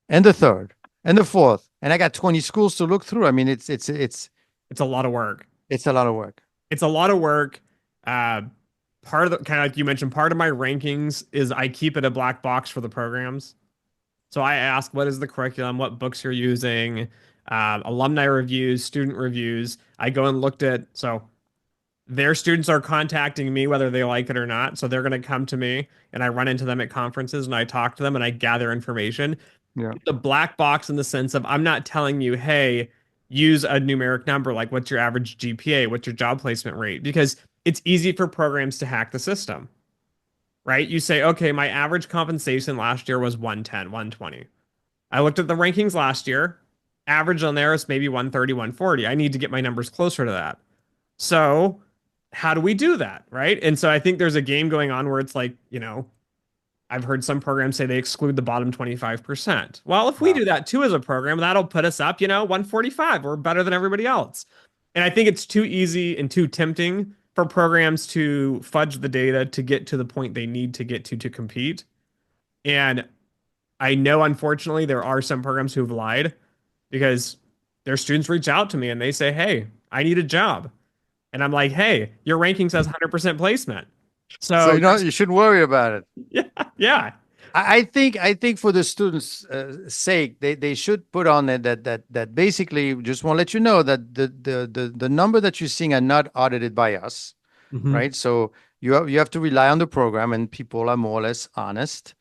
and the third and the fourth. And I got 20 schools to look through. I mean, It's a lot of work. it's a lot of work. It's a lot of work. Uh, part of the kind of like you mentioned, part of my rankings is I keep it a black box for the programs. So I ask, what is the curriculum? What books you're using? Alumni reviews, student reviews. I go and looked at, so their students are contacting me whether they like it or not. So they're going to come to me and I run into them at conferences and I talk to them and I gather information. Yeah. It's a black box in the sense of I'm not telling you, hey, use a numeric number like what's your average GPA, what's your job placement rate, because it's easy for programs to hack the system, right? You say, okay, my average compensation last year was 110, 120. I looked at the rankings last year. Average on there is maybe 130, 140. I need to get my numbers closer to that. So, how do we do that, right? And so I think there's a game going on where it's like, I've heard some programs say they exclude the bottom 25%. Well, if we Wow. do that too as a program, that'll put us up, 145. We're better than everybody else. And I think it's too easy and too tempting for programs to fudge the data to get to the point they need to get to compete. And I know, unfortunately, there are some programs who've lied because their students reach out to me and they say, hey, I need a job. And I'm like, hey, your ranking says 100% placement. So So, you shouldn't worry about it. yeah, yeah, I think for the students' sake, they should put on it that basically just want to let you know that the number that you're seeing are not audited by us, hmm, right? So you have to rely on the program, and people are more or less honest.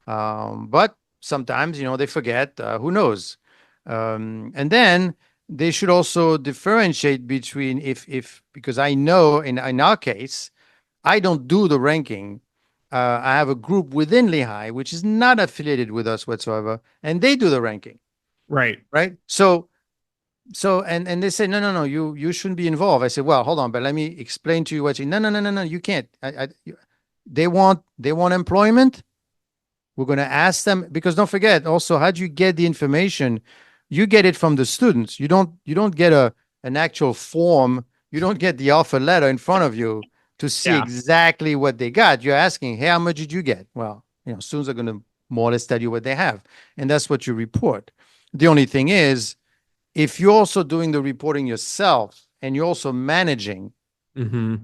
But sometimes they forget. Who knows? And then they should also differentiate between if because I know in our case I don't do the ranking. I have a group within Lehigh, which is not affiliated with us whatsoever, and they do the ranking, right. right? So, and they say, no, you shouldn't be involved. I say, well, hold on, but let me explain to you what you. No, you can't. They want employment. We're going to ask them because don't forget also how do you get the information? You get it from the students. You don't get an actual form. You don't get the offer letter in front of you to see Yeah. exactly what they got. You're asking, hey, how much did you get? Well, students are going to more or less tell you what they have, and that's what you report. The only thing is, if you're also doing the reporting yourself and you're also managing, Hmm.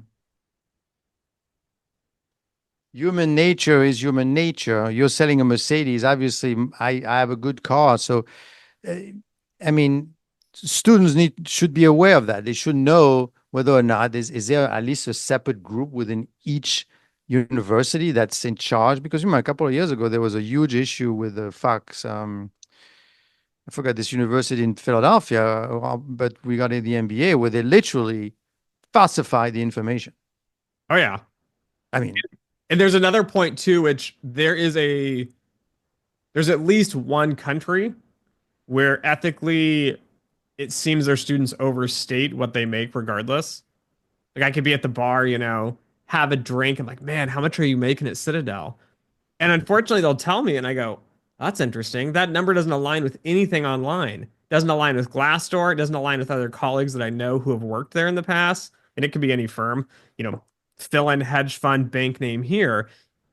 human nature is human nature. You're selling a Mercedes. Obviously, I have a good car. So, uh, I mean, students should be aware of that. They should know whether or not is there at least a separate group within each university that's in charge. Because a couple of years ago there was a huge issue with the Fox. I forgot this university in Philadelphia, but regarding the MBA, where they literally falsified the information. Oh, yeah. I mean, And there's another point too, which there's at least one country where ethically it seems their students overstate what they make regardless. Like I could be at the bar, have a drink. I'm like, man, how much are you making at Citadel? And unfortunately, they'll tell me, and I go, that's interesting. That number doesn't align with anything online. Doesn't align with Glassdoor. It doesn't align with other colleagues that I know who have worked there in the past. And it could be any firm, fill in hedge fund bank name here.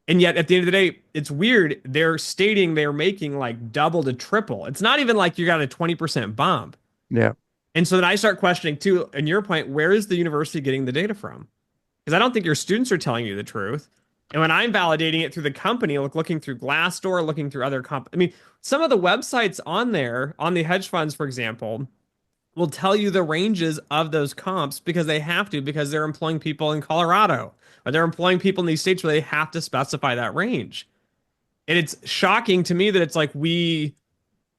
And yet at the end of the day, it's weird. They're stating they're making like double to triple. It's not even like you got a 20% bump. yeah. And so then I start questioning too, and your point, where is the university getting the data from? Because I don't think your students are telling you the truth. And when I'm validating it through the company, like looking through Glassdoor, looking through other I mean, some of the websites on there, on the hedge funds, for example, will tell you the ranges of those comps because they have to, because they're employing people in Colorado or they're employing people in these states where they have to specify that range. And it's shocking to me that it's like we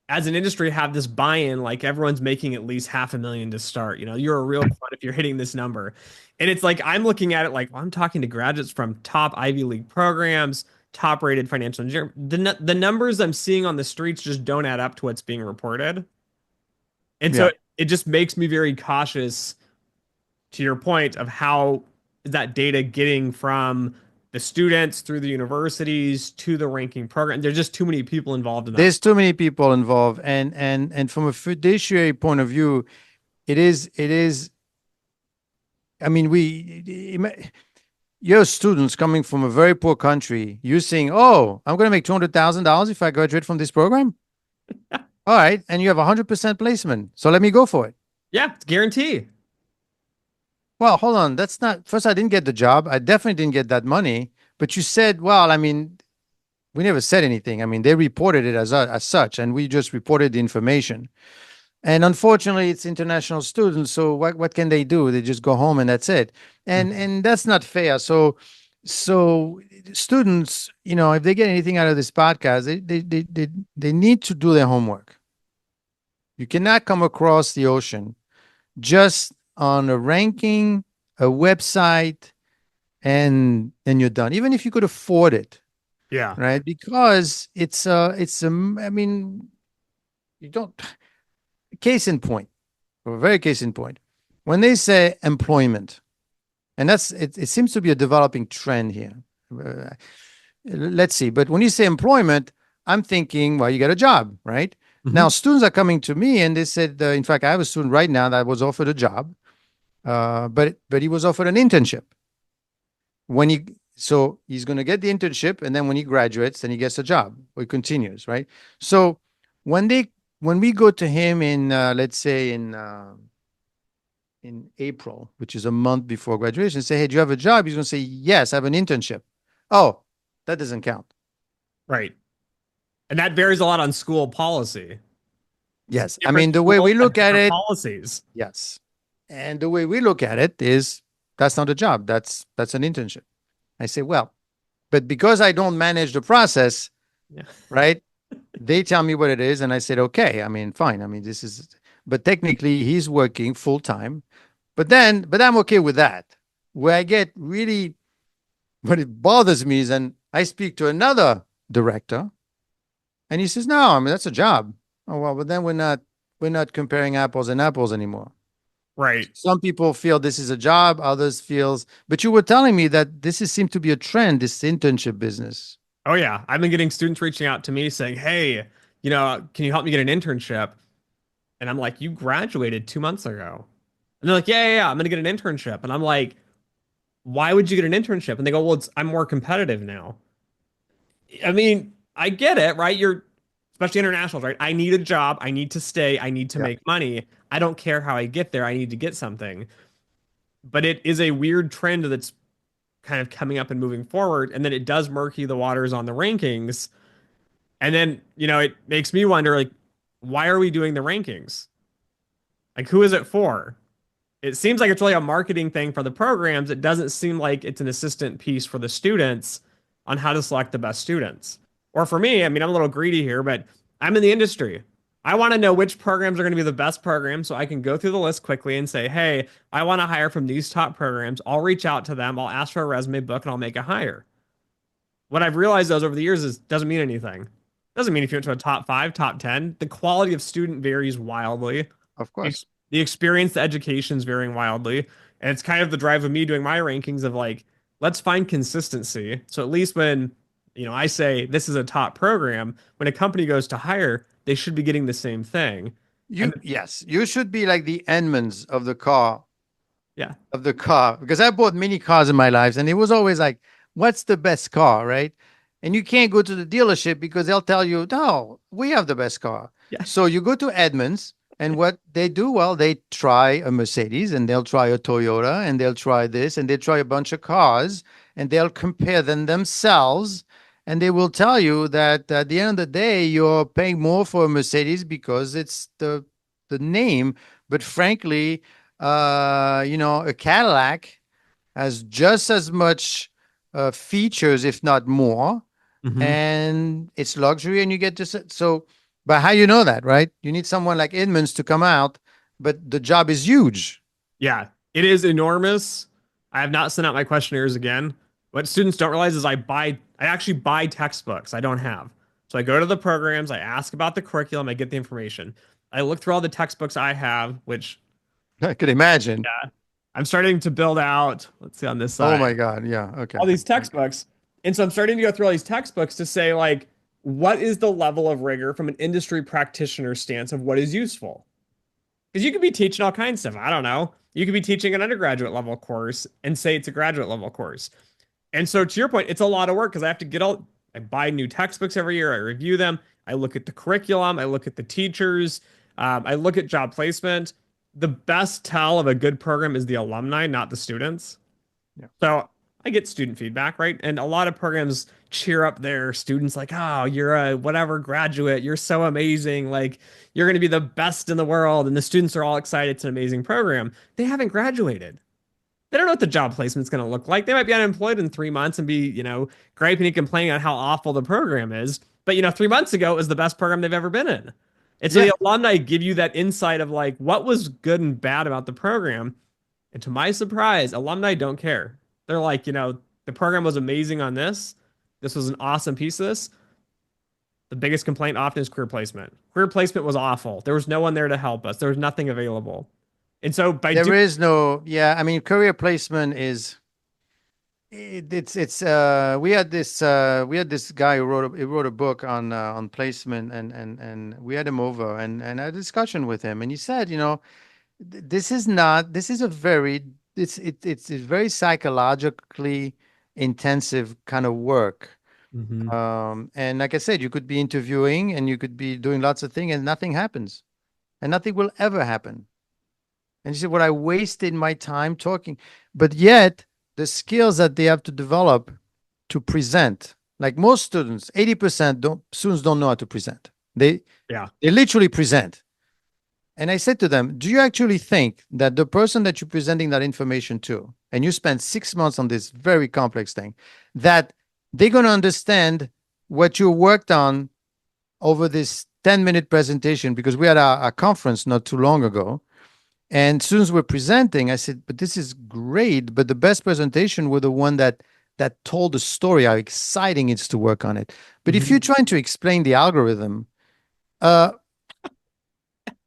as an industry have this buy-in, like everyone's making at least 500,000 to start. You're a real quant if you're hitting this number. And it's like I'm looking at it like, well, I'm talking to graduates from top Ivy League programs, top rated financial engineer. The numbers I'm seeing on the streets just don't add up to what's being reported. And so Yeah. it just makes me very cautious to your point of how is that data getting from the students through the universities to the ranking program. There's just too many people involved in that. There's too many people involved, and from a fiduciary point of view, it is. I mean, you're students coming from a very poor country. You're saying, "Oh, I'm going to make $200,000 if I graduate from this program." All right, and you have 100% placement, so let me go for it. Yeah, it's guarantee. Well, hold on. That's not, first, I didn't get the job. I definitely didn't get that money. But you said, well, I mean, we never said anything. I mean, they reported it as such, and we just reported the information. And unfortunately, it's international students. So what can they do? They just go home and that's it. And that's not fair. So students, if they get anything out of this podcast, they need to do their homework. You cannot come across the ocean just on a ranking, a website, and you're done. Even if you could afford it, Yeah. right? Because I mean, you don't. Case in point, or very case in point, when they say employment, and it seems to be a developing trend here. Uh, let's see. But when you say employment, I'm thinking, well, you got a job, right? Now, Hmm. students are coming to me and they said, in fact, I have a student right now that was offered a job, but he was offered an internship. So he's going to get the internship, and then when he graduates, then he gets a job or he continues, right? So when they when we go to him in let's say in April, which is a month before graduation, say, hey, do you have a job? He's going to say, yes, I have an internship. Oh, that doesn't count. Right. And that varies a lot on school policy. Yes. I Different mean, the way schools we have look at different it, policies. yes. And the way we look at it is that's not a job. That's an internship. I say, well, but because I don't manage the process, Yeah. right? They tell me what it is, and I said, okay. I mean, fine. I mean, but technically he's working full time. But I'm okay with that. Where I get really, what it bothers me is, and I speak to another director, and he says, no, I mean, that's a job. Oh, well, but then we're not comparing apples and apples anymore. Right. Some people feel this is a job, others feels, but you were telling me that this seemed to be a trend, this internship business. Oh yeah. I've been getting students reaching out to me saying, "Hey, can you help me get an internship?" And I'm like, "You graduated 2 months ago." And they're like, "Yeah, yeah, yeah, I'm gonna get an internship." And I'm like, "Why would you get an internship?" And they go, "Well, I'm more competitive now." I mean, I get it, right? You're especially internationals, right? I need a job, I need to stay, I need to Yeah. make money. I don't care how I get there, I need to get something. But it is a weird trend that's kind of coming up and moving forward, and then it does murky the waters on the rankings. And then, it makes me wonder, like, why are we doing the rankings? Like, who is it for? It seems like it's really a marketing thing for the programs. It doesn't seem like it's an assistant piece for the students on how to select the best students. Or for me, I mean, I'm a little greedy here, but I'm in the industry. I want to know which programs are going to be the best programs so I can go through the list quickly and say, hey, I want to hire from these top programs. I'll reach out to them. I'll ask for a resume book and I'll make a hire. What I've realized those over the years is doesn't mean anything. Doesn't mean if you went to a top five, top 10, the quality of student varies wildly. Of course. The experience, the education is varying wildly. And it's kind of the drive of me doing my rankings of like, let's find consistency. So at least when, I say this is a top program, when a company goes to hire, they should be getting the same thing. And Yes, you should be like the Edmonds yeah, of the car, because I bought many cars in my life, and it was always like, what's the best car, right? And you can't go to the dealership because they'll tell you, no, we have the best car. yeah, So you go to Edmonds, and what they do, well, they try a Mercedes, and they'll try a Toyota, and they'll try this, and they try a bunch of cars, and they'll compare them themselves. And they will tell you that at the end of the day, you're paying more for a Mercedes because it's the name. But frankly, a Cadillac has just as much features, if not more, hmm, and it's luxury, and you get to so. But how you know that, right? You need someone like Edmonds to come out, but the job is huge. yeah, it is enormous. I have not sent out my questionnaires again. What students don't realize is I actually buy textbooks I don't have. So I go to the programs, I ask about the curriculum, I get the information. I look through all the textbooks I have, which I could imagine. yeah, I'm starting to build out. Let's see on this Oh side, my God. Yeah. Okay. all these textbooks. And so I'm starting to go through all these textbooks to say, like, what is the level of rigor from an industry practitioner stance of what is useful? Because you could be teaching all kinds of stuff. I don't know. You could be teaching an undergraduate level course and say it's a graduate level course. And so to your point, it's a lot of work because I buy new textbooks every year. I review them. I look at the curriculum. I look at the teachers. I look at job placement. the best tell of a good program is the alumni, not the students. Yeah. So I get student feedback, right? And a lot of programs cheer up their students like, oh, you're a whatever graduate. You're so amazing. Like, you're going to be the best in the world. And the students are all excited. It's an amazing program. They haven't graduated. They don't know what the job placement's going to look like. They might be unemployed in 3 months and be, griping and complaining on how awful the program is. But, 3 months ago, it was the best program they've ever been in. And so Yeah. the alumni give you that insight of like what was good and bad about the program. And to my surprise, alumni don't care. They're like, the program was amazing on this. This was an awesome piece of this. The biggest complaint often is career placement. Career placement was awful. There was no one there to help us. There was nothing available. And so by There doing, is no, yeah, I mean, career placement is it's we had this guy who wrote a book on placement, and we had him over and had a discussion with him, and he said, this is not, this is a very, it's very psychologically intensive kind of work. Mhm. And like I said, you could be interviewing and you could be doing lots of things and nothing happens, and nothing will ever happen. And he said, "What I wasted my time talking," but yet the skills that they have to develop to present, like most students, 80% don't students don't know how to present. They Yeah. they literally present. And I said to them, "Do you actually think that the person that you're presenting that information to, and you spend 6 months on this very complex thing, that they're going to understand what you worked on over this 10-minute presentation?" Because we had a conference not too long ago, and students were presenting. I said, "But this is great, but the best presentation were the one that told the story, how exciting it's to work on it. But if you're Mhm. trying to explain the algorithm, uh,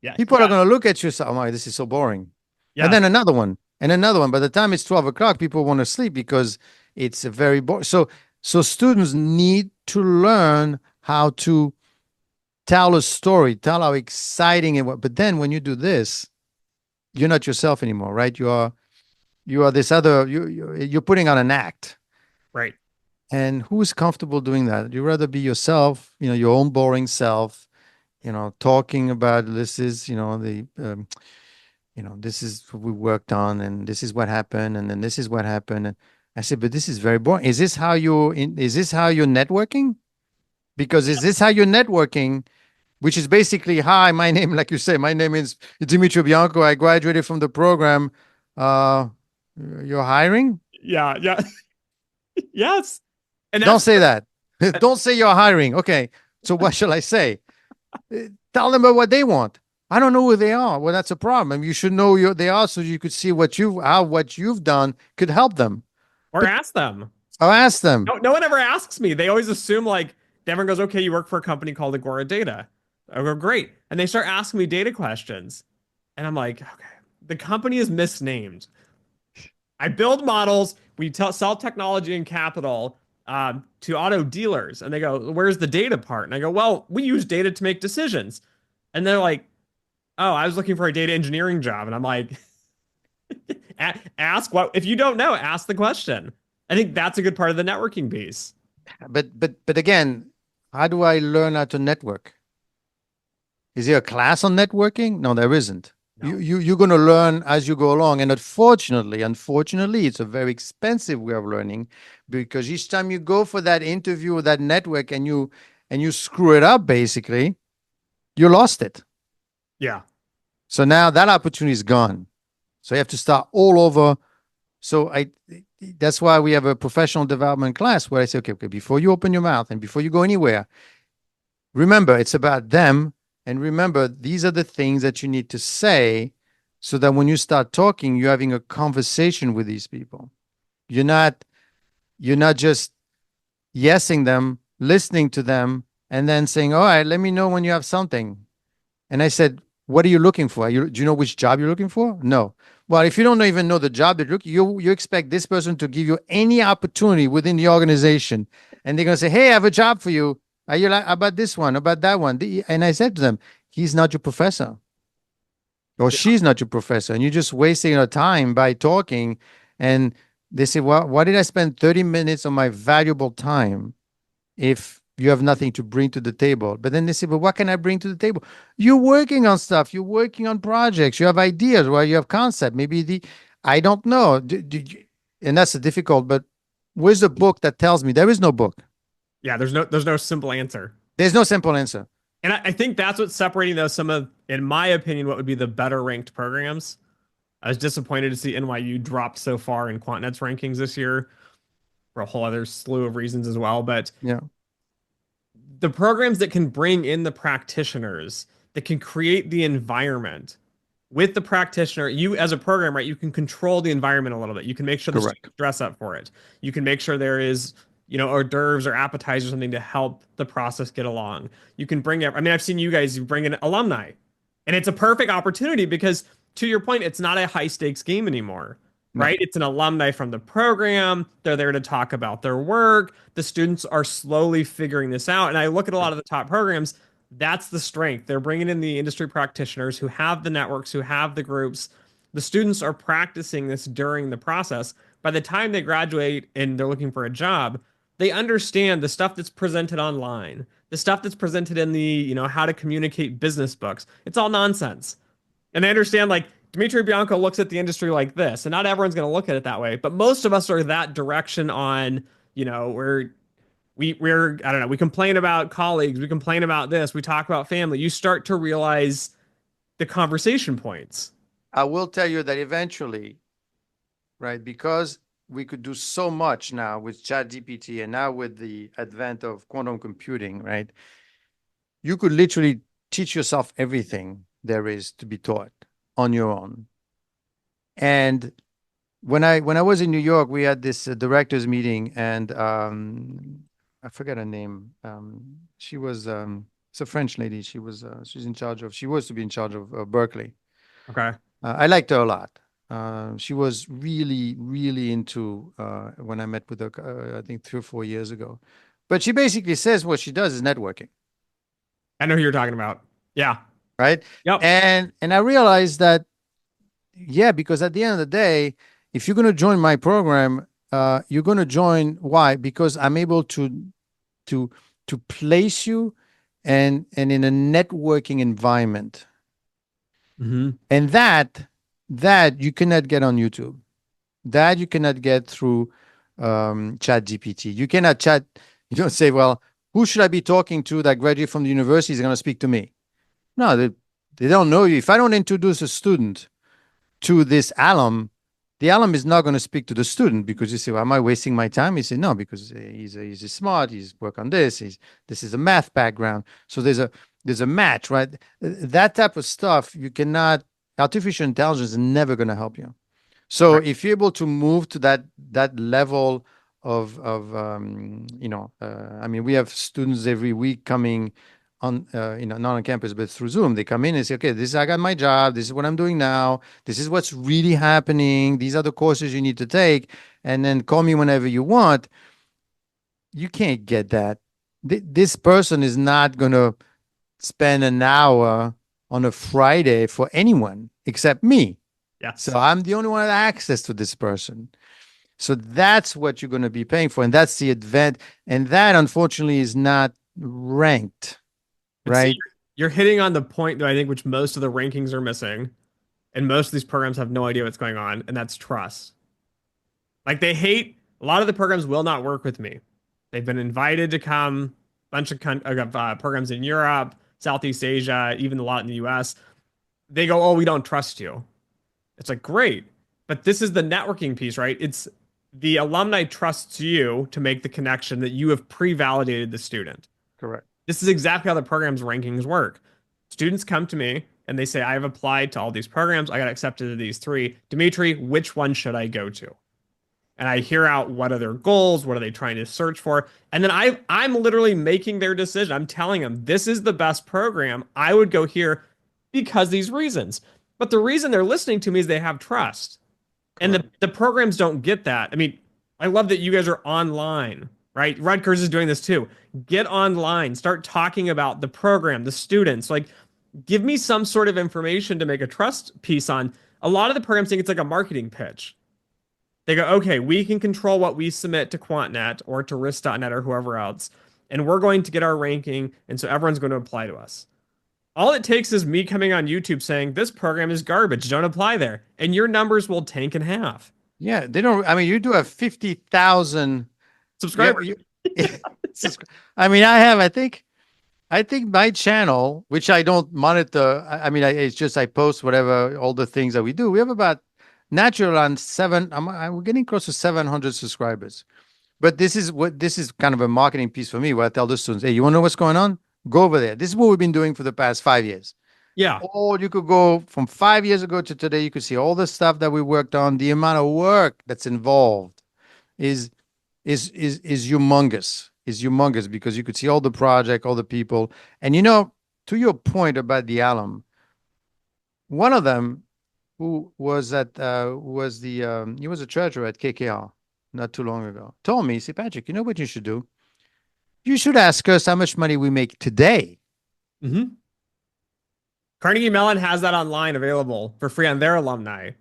Yeah. people are Yeah. going to look at you and say, 'Oh my, this is so boring.'" And Yes. then another one, and another one. By the time it's 12 o'clock, people want to sleep because it's a very boring. So students need to learn how to tell a story, tell how exciting it was. But then when you do this, you're not yourself anymore, right? You are this other, you're putting on an act. Right. And who's comfortable doing that? You rather be yourself, your own boring self, talking about this is, this is what we worked on, and this is what happened, and then this is what happened. And I said, but this is very boring. Is this how you're networking? Because is this how you're networking? Which is basically, hi, my name, like you say, my name is Dimitri Bianco. I graduated from the program. Uh, you're hiring? Yeah. Yeah. Yes. And Don't that's say that. Don't say you're hiring. Okay. So what shall I say? Tell them about what they want. I don't know who they are. Well, that's a problem. You should know who they are so you could see how what you've done could help them. or But ask them. I'll ask them. No one ever asks me. They always assume like everyone goes, okay, you work for a company called Agora Data. I go, great. And they start asking me data questions. And I'm like, okay, the company is misnamed. I build models. We sell technology and capital to auto dealers. And they go, where's the data part? And I go, well, we use data to make decisions. And they're like, oh, I was looking for a data engineering job. And I'm like, ask what, if you don't know, ask the question. I think that's a good part of the networking piece. But again, how do I learn how to network? Is there a class on networking? No, there isn't. No. You're going to learn as you go along. And unfortunately, it's a very expensive way of learning, because each time you go for that interview or that network and you screw it up, basically, you lost it. Yeah. So now that opportunity is gone. So you have to start all over. So that's why we have a professional development class where I say, okay, before you open your mouth and before you go anywhere, remember it's about them. And remember, these are the things that you need to say so that when you start talking, you're having a conversation with these people. You're not just yesing them, listening to them, and then saying, all right, let me know when you have something. And I said, what are you looking for? Do you know which job you're looking for? No. Well, if you don't even know the job that you expect this person to give you any opportunity within the organization, and they're going to say, hey, I have a job for you. Are you like about this one, about that one? And I said to them, he's not your professor, or Yeah. she's not your professor, and you're just wasting your time by talking. And they say, well, why did I spend 30 minutes of my valuable time if you have nothing to bring to the table. But then they say, but what can I bring to the table? You're working on stuff. You're working on projects. You have ideas, well, you have concept. Maybe I don't know. And that's difficult, but where's the book that tells me? There is no book. Yeah, there's no simple answer. There's no simple answer. And I think that's what's separating those some of, in my opinion, what would be the better ranked programs. I was disappointed to see NYU dropped so far in QuantNet's rankings this year for a whole other slew of reasons as well. But Yeah, the programs that can bring in the practitioners, that can create the environment with the practitioner, you as a program, right, you can control the environment a little bit. You can make sure the correct. students dress up for it. You can make sure there is, hors d'oeuvres or appetizers or something to help the process get along. You can bring up, I mean, I've seen you guys bring in alumni, and it's a perfect opportunity because, to your point, it's not a high stakes game anymore, No, right? It's an alumni from the program. They're there to talk about their work. The students are slowly figuring this out. And I look at a lot of the top programs, that's the strength. They're bringing in the industry practitioners who have the networks, who have the groups. The students are practicing this during the process. By the time they graduate and they're looking for a job, they understand the stuff that's presented online, the stuff that's presented in the, how to communicate business books. It's all nonsense. And I understand, like, Dimitri Bianco looks at the industry like this, and not everyone's going to look at it that way, but most of us are that direction on, we're I don't know, we complain about colleagues, we complain about this, we talk about family. You start to realize the conversation points. I will tell you that eventually, right, because we could do so much now with ChatGPT and now with the advent of quantum computing, right? You could literally teach yourself everything there is to be taught on your own. And when I was in New York, we had this directors meeting, and I forget her name. She was it's a French lady. She's in charge of. She was to be in charge of Berkeley. Okay. I liked her a lot. She was really, really into when I met with her, I think 3 or 4 years ago. But she basically says what she does is networking, I know who you're talking about. Yeah. right? Yep. And I realized that, yeah, because at the end of the day, if you're going to join my program, you're going to join. Why? Because I'm able to place you and in a networking environment, Mm-hmm. and that you cannot get on YouTube. That you cannot get through Chat GPT. You cannot chat. You don't say, well, who should I be talking to that graduated from the university is going to speak to me? No, they don't know you. If I don't introduce a student to this alum, the alum is not going to speak to the student because you say, well, am I wasting my time? He said, no, because he's smart. He's work on this. This is a math background. So there's a match, right? That type of stuff, you cannot, artificial intelligence is never going to help you. So Right. if you're able to move to that level of I mean, we have students every week coming on, not on campus, but through Zoom. They come in and say, okay, I got my job. This is what I'm doing now. This is what's really happening. These are the courses you need to take. And then call me whenever you want. You can't get that. This person is not going to spend an hour on a Friday for anyone except me. Yes. So I'm the only one with access to this person. So that's what you're going to be paying for. And that's the event. And that, unfortunately, is not ranked, But see, right? you're hitting on the point, though, I think, which most of the rankings are missing. And most of these programs have no idea what's going on, and that's trust. Like, they hate, a lot of the programs will not work with me. They've been invited to come, bunch of programs in Europe, Southeast Asia, even a lot in the US. They go, oh, we don't trust you. It's like, great. But this is the networking piece, right? It's the alumni trusts you to make the connection that you have pre-validated the student. Correct. This is exactly how the program's rankings work. Students come to me and they say, I've applied to all these programs. I got accepted to these three. Dimitri, which one should I go to? And I hear out what are their goals, what are they trying to search for, and then I'm literally making their decision. I'm telling them this is the best program. I would go here because these reasons. But the reason they're listening to me is they have trust. And Correct. the programs don't get that. I mean, I love that you guys are online, right? Rutgers is doing this too. Get online, start talking about the program, the students. Like, give me some sort of information to make a trust piece on. A lot of the programs think it's like a marketing pitch. They go, okay, we can control what we submit to QuantNet or to risk.net or whoever else. and we're going to get our ranking, and so everyone's going to apply to us. All it takes is me coming on YouTube saying this program is garbage, don't apply there, and your numbers will tank in half. Yeah, they don't. I mean, you do have 50,000. Yeah, Subscribers. I mean, I think my channel, which I don't monitor. I mean, it's just I post whatever all the things that we do. We have about natural around seven. We're getting close to 700 subscribers. But this is kind of a marketing piece for me where I tell the students, hey, you want to know what's going on? Go over there. This is what we've been doing for the past 5 years. Yeah. Or you could go from 5 years ago to today. You could see all the stuff that we worked on. The amount of work that's involved is is humongous. Is humongous because you could see all the project, all the people, and to your point about the alum, one of them who was at was the he was a treasurer at KKR not too long ago told me, "See, Patrick, you know what you should do? You should ask us how much money we make today." Hmm. Carnegie Mellon has that online available for free on their alumni.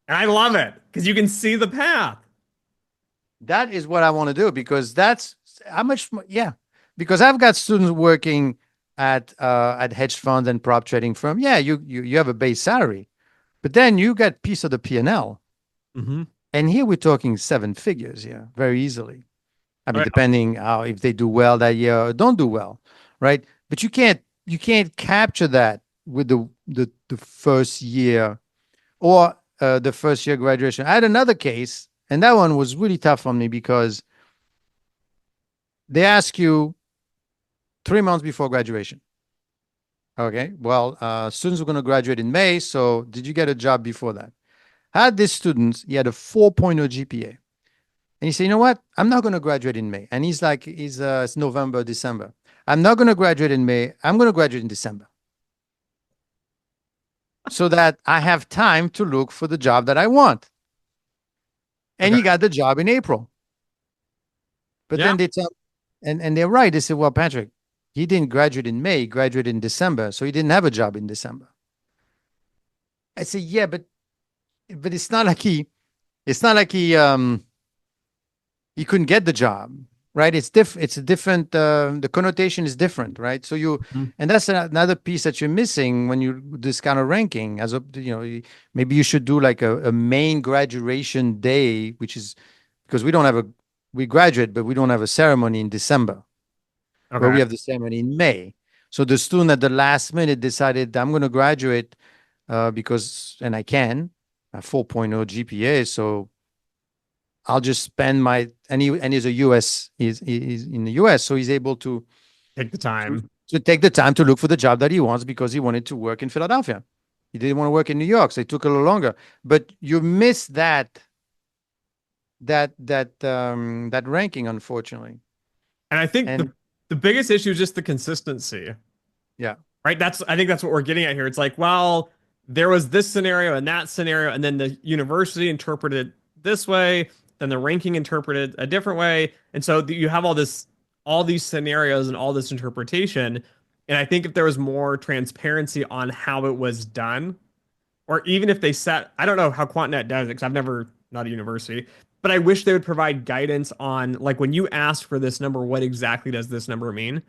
And I love it because you can see the path. That is what I want to do because that's how much. Yeah, because I've got students working at hedge funds and prop trading firm. Yeah, you have a base salary, but then you get piece of the P&L. Hmm. And here we're talking seven figures, yeah, very easily. I mean, Right. depending how if they do well that year or don't do well, right? But you can't capture that with the first year or the first year graduation. I had another case, and that one was really tough on me because they ask you 3 months before graduation. Okay, well, students are going to graduate in May, so did you get a job before that? I had this student, he had a 4.0 GPA. And he said, you know what? I'm not going to graduate in May. And it's November, December. I'm not going to graduate in May. I'm going to graduate in December so that I have time to look for the job that I want. And Okay. he got the job in April. But Yeah. then they tell, and they're right. They said, well, Patrick, he didn't graduate in May, he graduated in December. So he didn't have a job in December. I said, yeah, but it's not like he couldn't get the job, right? It's a different the connotation is different, right? Mhm. And that's another piece that you're missing when you this kind of ranking. Maybe you should do like a main graduation day, which is because we graduate, but we don't have a ceremony in December, where we Okay. have the ceremony in May. So the student at the last minute decided I'm going to graduate because and I can a 4.0 GPA, so I'll just spend and he's a US, he's in the US, so he's able Take the to time. to take the time to look for the job that he wants because he wanted to work in Philadelphia. He didn't want to work in New York, so it took a little longer. But you miss that ranking, unfortunately. And I think And the biggest issue is just the consistency, yeah, right? I think that's what we're getting at here. It's like, well, there was this scenario and that scenario, and then the university interpreted it this way, then the ranking interpreted a different way. And so you have all these scenarios and all this interpretation. And I think if there was more transparency on how it was done, or even if they set, I don't know how QuantNet does it because I've never, not a university, but I wish they would provide guidance on like when you ask for this number, what exactly does this number mean?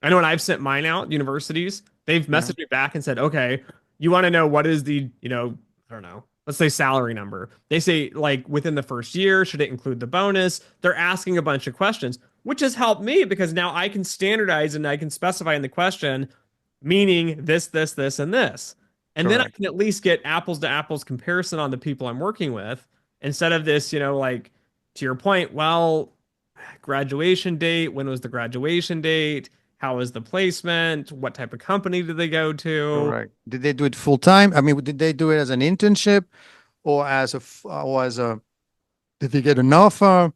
I know when I've sent mine out, universities, they've yeah, messaged me back and said, okay, you want to know what is the, I don't know, let's say salary number. They say like within the first year, should it include the bonus? They're asking a bunch of questions, which has helped me because now I can standardize and I can specify in the question, meaning this, and this. And then I correct. can at least get apples to apples comparison on the people I'm working with instead of this, like to your point, well, graduation date, when was the graduation date? How was the placement? What type of company did they go to? Correct. Did they do it full time? I mean, did they do it as an internship or as a did they get an offer?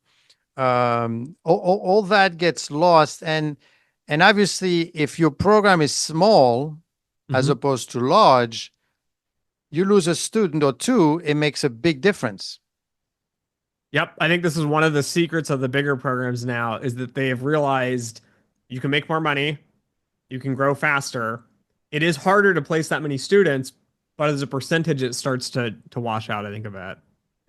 All that gets lost, and obviously, if your program is small as Mhm. opposed to large, you lose a student or two. It makes a big difference. Yep, I think this is one of the secrets of the bigger programs now is that they have realized you can make more money, you can grow faster. It is harder to place that many students, but as a percentage, it starts to wash out, I think of it.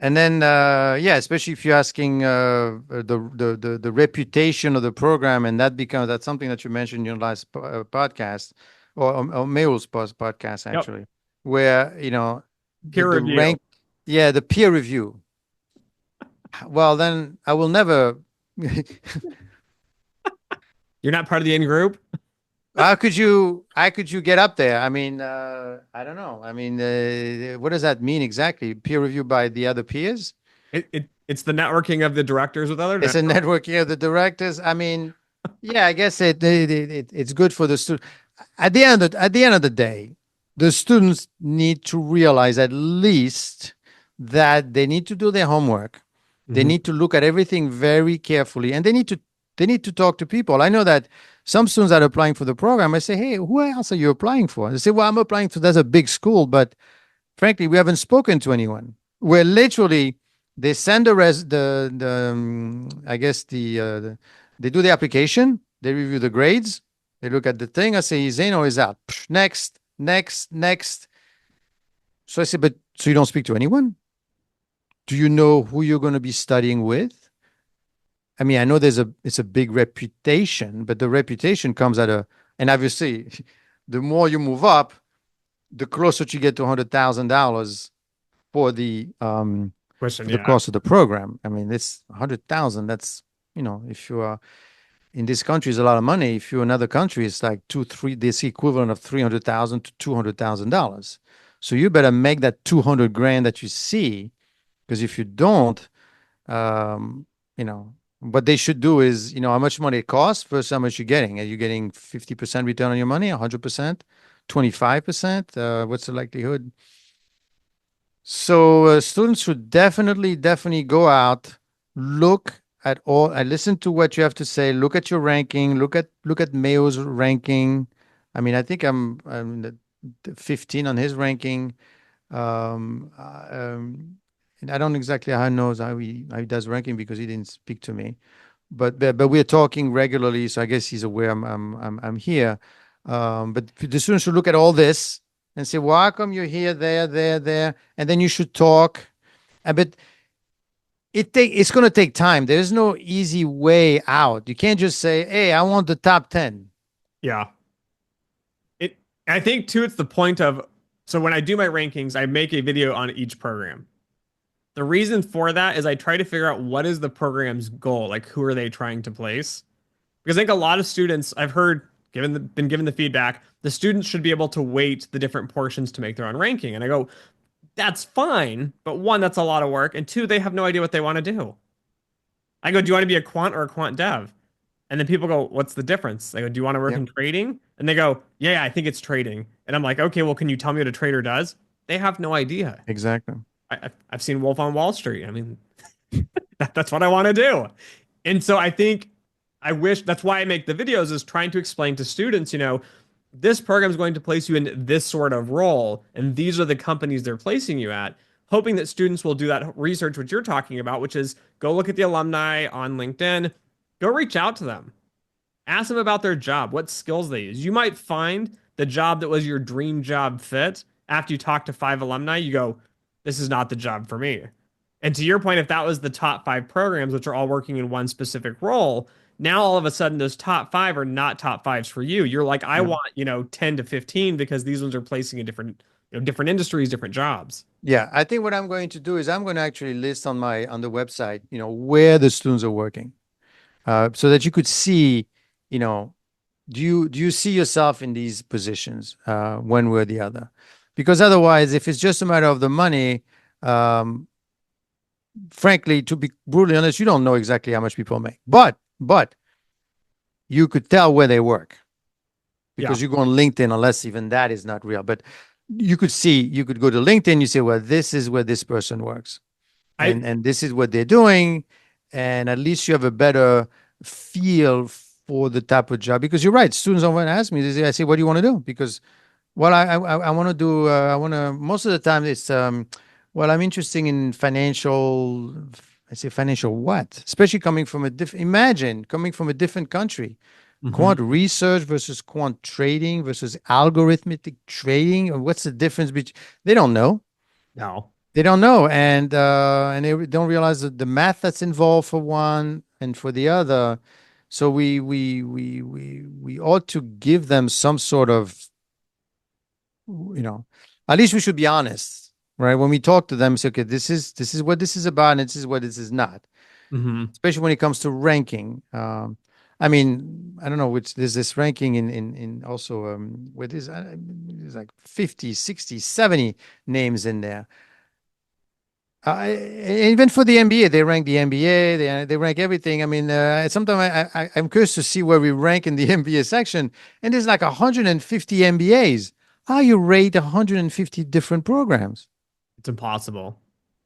And then, yeah, especially if you're asking the reputation of the program, and that's something that you mentioned in your last podcast, or Mayul's podcast Yep. actually, where Peer the review. rank, yeah, the peer review. Well, then I will never. You're not part of the in group. How could you get up there? I mean, I don't know. I mean, what does that mean exactly? Peer review by the other peers? It's the networking of the directors with other It's a network. networking of the directors. I mean, yeah, I guess it's good for the student. At the end of the day, the students need to realize at least that they need to do their homework. They Mhm. need to look at everything very carefully, and they need to talk to people. I know that some students that are applying for the program, I say, "Hey, who else are you applying for?" They say, "Well, I'm applying to that's a big school, but frankly, we haven't spoken to anyone." Where literally they send I guess they do the application, they review the grades, they look at the thing. I say he's in or he's out. Psh, next, next, next. So I say, but so you don't speak to anyone? Do you know who you're going to be studying with? I mean, I know it's a big reputation, but the reputation comes and obviously, the more you move up, the closer you get to $100,000 for the Question, for the yeah. cost of the program. I mean, it's 100,000. That's if you are in this country, is a lot of money. If you're in another country, it's like two, three. This equivalent of 300,000 to $200,000. So you better make that 200 grand that you see, because if you don't, um, what they should do is, how much money it costs versus how much you're getting. Are you getting 50% return on your money, 100%, 25%? What's the likelihood? So students should definitely go out, look at all, and listen to what you have to say. Look at your ranking. Look at Mayo's ranking. I mean, I think I'm the 15 on his ranking. And I don't exactly how knows how he does ranking because he didn't speak to me. But we're talking regularly, so I guess he's aware I'm here. But the students should look at all this and say, "Well, how come you're here, there?" And then you should talk. But it's going to take time. There is no easy way out. You can't just say, "Hey, I want the top 10." Yeah. It I think too it's the point of so when I do my rankings, I make a video on each program. The reason for that is I try to figure out what is the program's goal, like who are they trying to place? Because I think a lot of students I've heard been given the feedback, the students should be able to weight the different portions to make their own ranking. And I go, that's fine, but one, that's a lot of work, and two, they have no idea what they want to do. I go, do you want to be a quant or a quant dev? And then people go, what's the difference? I go, do you want to work Yep, in trading? And they go, yeah, I think it's trading. And I'm like, okay, well, can you tell me what a trader does? They have no idea. exactly. I've seen Wolf on Wall Street. I mean, that's what I want to do. And so I think I wish that's why I make the videos is trying to explain to students, this program is going to place you in this sort of role, and these are the companies they're placing you at, hoping that students will do that research, which you're talking about, which is go look at the alumni on LinkedIn, go reach out to them, ask them about their job, what skills they use. You might find the job that was your dream job fit after you talk to five alumni, you go, this is not the job for me. And to your point, if that was the top five programs, which are all working in one specific role, now all of a sudden those top five are not top fives for you. You're like, I Yeah. want, 10 to 15 because these ones are placing in different industries, different jobs. Yeah, I think what I'm going to do is I'm going to actually list on the website, where the students are working, so that you could see, you know, do you see yourself in these positions, one way or the other? Because otherwise, if it's just a matter of the money, um, frankly, to be brutally honest, you don't know exactly how much people make. But you could tell where they work Yeah. because you go on LinkedIn, unless even that is not real. But you could go to LinkedIn, you say, well, this is where this person works, I and this is what they're doing, and at least you have a better feel for the type of job. Because you're right, students often ask me, I say, what do you want to do? Because well, I want to do. I want to. Most of the time, it's well, I'm interested in financial. I say financial what? Especially coming from a different. Imagine coming from a different country. Mhm. Quant research versus quant trading versus algorithmic trading. Or what's the difference between? They don't know. No. They don't know, and they don't realize the math that's involved for one and for the other. So we ought to give them some sort of, at least we should be honest, right? When we talk to them, say, okay, this is what this is about, and this is what this is not. Hmm. Especially when it comes to ranking. I mean, I don't know which there's this ranking in also with this there's like 50, 60, 70 names in there. Even for the NBA, they rank the NBA, they rank everything. I mean, sometimes I'm curious to see where we rank in the NBA section, and there's like 150 MBAs. How you rate 150 different programs? It's impossible.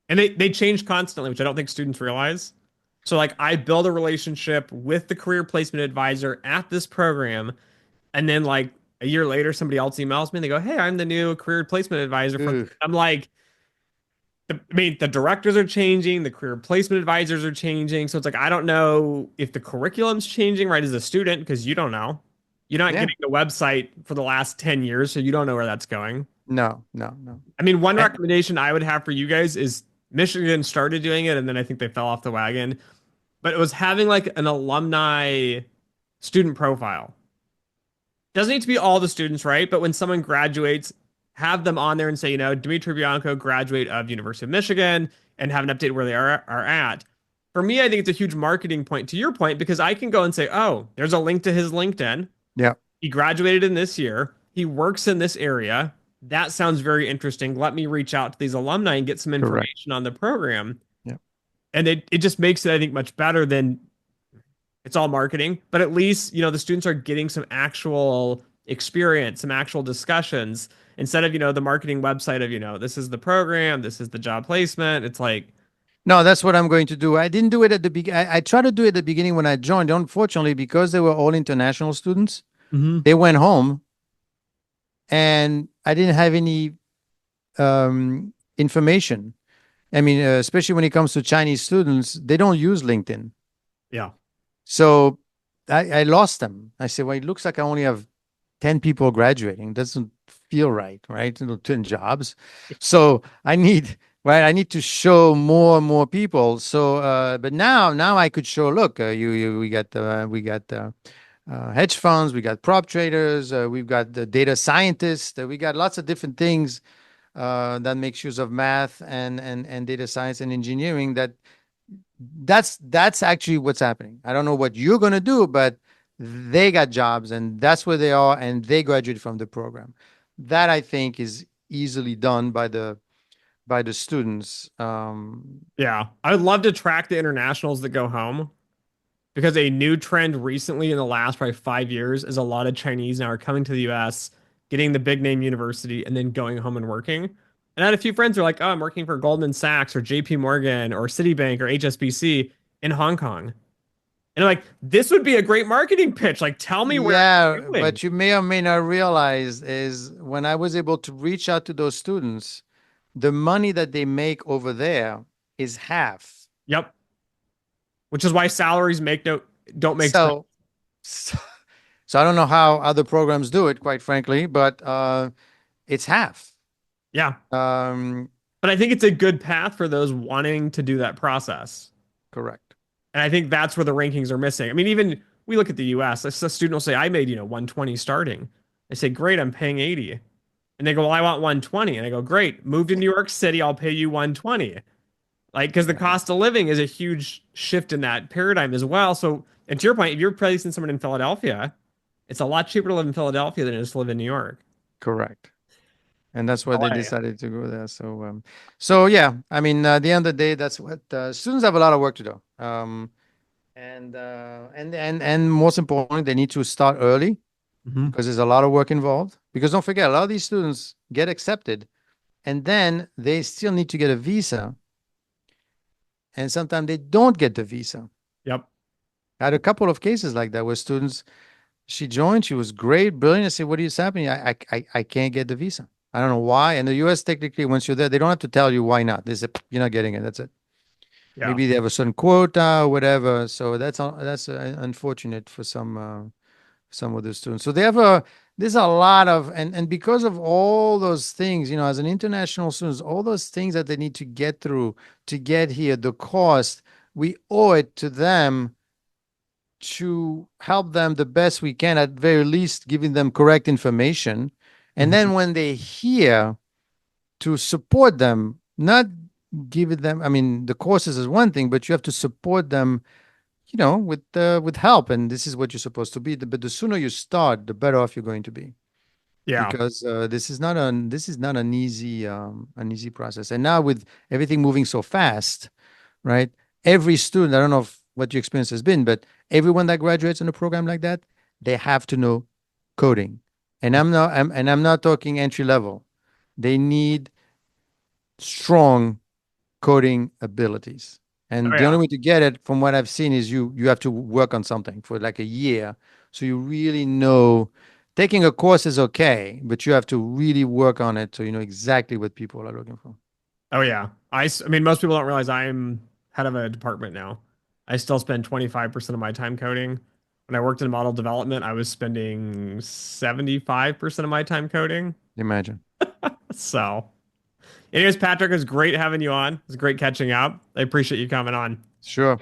And they change constantly, which I don't think students realize. So like I build a relationship with the career placement advisor at this program, and then like a year later, somebody else emails me and they go, "Hey, I'm the new career placement advisor from." Ugh. I'm like, I mean, the directors are changing, the career placement advisors are changing. So it's like I don't know if the curriculum's changing, right, as a student, because you don't know. You're not Yeah. getting the website for the last 10 years, so you don't know where that's going. No, no, no. I mean, one And recommendation I would have for you guys is Michigan started doing it, and then I think they fell off the wagon. But it was having like an alumni student profile. Doesn't need to be all the students, right? But when someone graduates, have them on there and say, Dimitri Bianco, graduate of University of Michigan, and have an update where they are at. For me, I think it's a huge marketing point to your point because I can go and say, oh, there's a link to his LinkedIn. yeah, He graduated in this year. He works in this area. That sounds very interesting. Let me reach out to these alumni and get some correct. information on the program. Yeah. And it just makes it, I think, much better than it's all marketing. But at least, the students are getting some actual experience, some actual discussions instead of, the marketing website of, this is the program, this is the job placement. It's like, No, that's what I'm going to do. I didn't do it at the beginning. I tried to do it at the beginning when I joined. Unfortunately, because they were all international students, mhm, they went home and I didn't have any information. I mean, especially when it comes to Chinese students, they don't use LinkedIn. yeah, So I lost them. I said, well, it looks like I only have 10 people graduating. Doesn't feel right, right? 10 jobs. So I need to show more and more people. So, but now I could show, look, we got hedge funds, we got prop traders, we've got the data scientists, we got lots of different things that makes use of math and data science and engineering. That's actually what's happening. I don't know what you're going to do, but they got jobs and that's where they are and they graduated from the program. That I think is easily done by the students. yeah. I would love to track the internationals that go home because a new trend recently in the last probably 5 years is a lot of Chinese now are coming to the US, getting the big name university, and then going home and working. And I had a few friends who are like, oh, I'm working for Goldman Sachs or JP Morgan or Citibank or HSBC in Hong Kong. And I'm like, this would be a great marketing pitch. Like, tell me where Yeah, I'm going. but you may or may not realize is when I was able to reach out to those students, the money that they make over there is half. Yep. Which is why salaries don't make sense. So, so, so I don't know how other programs do it, quite frankly, but it's half. Yeah. Um, But I think it's a good path for those wanting to do that process. correct. And I think that's where the rankings are missing. I mean, even we look at the US, a student will say, I made, 120 starting. I say, great, I'm paying 80. And they go, well, I want 120. And I go, great, move to New York City, I'll pay you 120. Like, because the Yeah, cost of living is a huge shift in that paradigm as well. So, and to your point, if you're placing someone in Philadelphia, it's a lot cheaper to live in Philadelphia than it is to live in New York. correct. And that's why they LA. decided to go there. So yeah, I mean, at the end of the day, that's what students have a lot of work to do. And most importantly, they need to start early Hmm. because there's a lot of work involved. Because don't forget, a lot of these students get accepted and then they still need to get a visa. And sometimes they don't get the visa. Yep. I had a couple of cases like that where students, she joined, she was great, brilliant. I said, what is happening? I can't get the visa. I don't know why. And the US, technically, once you're there, they don't have to tell you why not. They say, you're not getting it. That's it. Yeah. Maybe they have a certain quota or whatever. So that's unfortunate for some of the students. So they have there's a lot of, and because of all those things, as an international student, all those things that they need to get through to get here, the cost, we owe it to them to help them the best we can, at very least giving them correct information. And Mhm. then when they hear, to support them, not give it them. I mean, the courses is one thing, but you have to support them, with help. And this is what you're supposed to be. But the sooner you start, the better off you're going to be, Yeah. because this is not an easy process. And now with everything moving so fast, right? Every student, I don't know what your experience has been, but everyone that graduates in a program like that, they have to know coding. And I'm not talking entry level. They need strong coding abilities. Oh And the only yeah. way to get it, from what I've seen, is you have to work on something for like a year. So you really know, taking a course is okay, but you have to really work on it so you know exactly what people are looking for. Oh yeah. I mean, most people don't realize I'm head of a department now. I still spend 25% of my time coding. When I worked in model development, I was spending 75% of my time coding. Imagine. So, anyways, Patrick, it was great having you on. It was great catching up. I appreciate you coming on. Sure.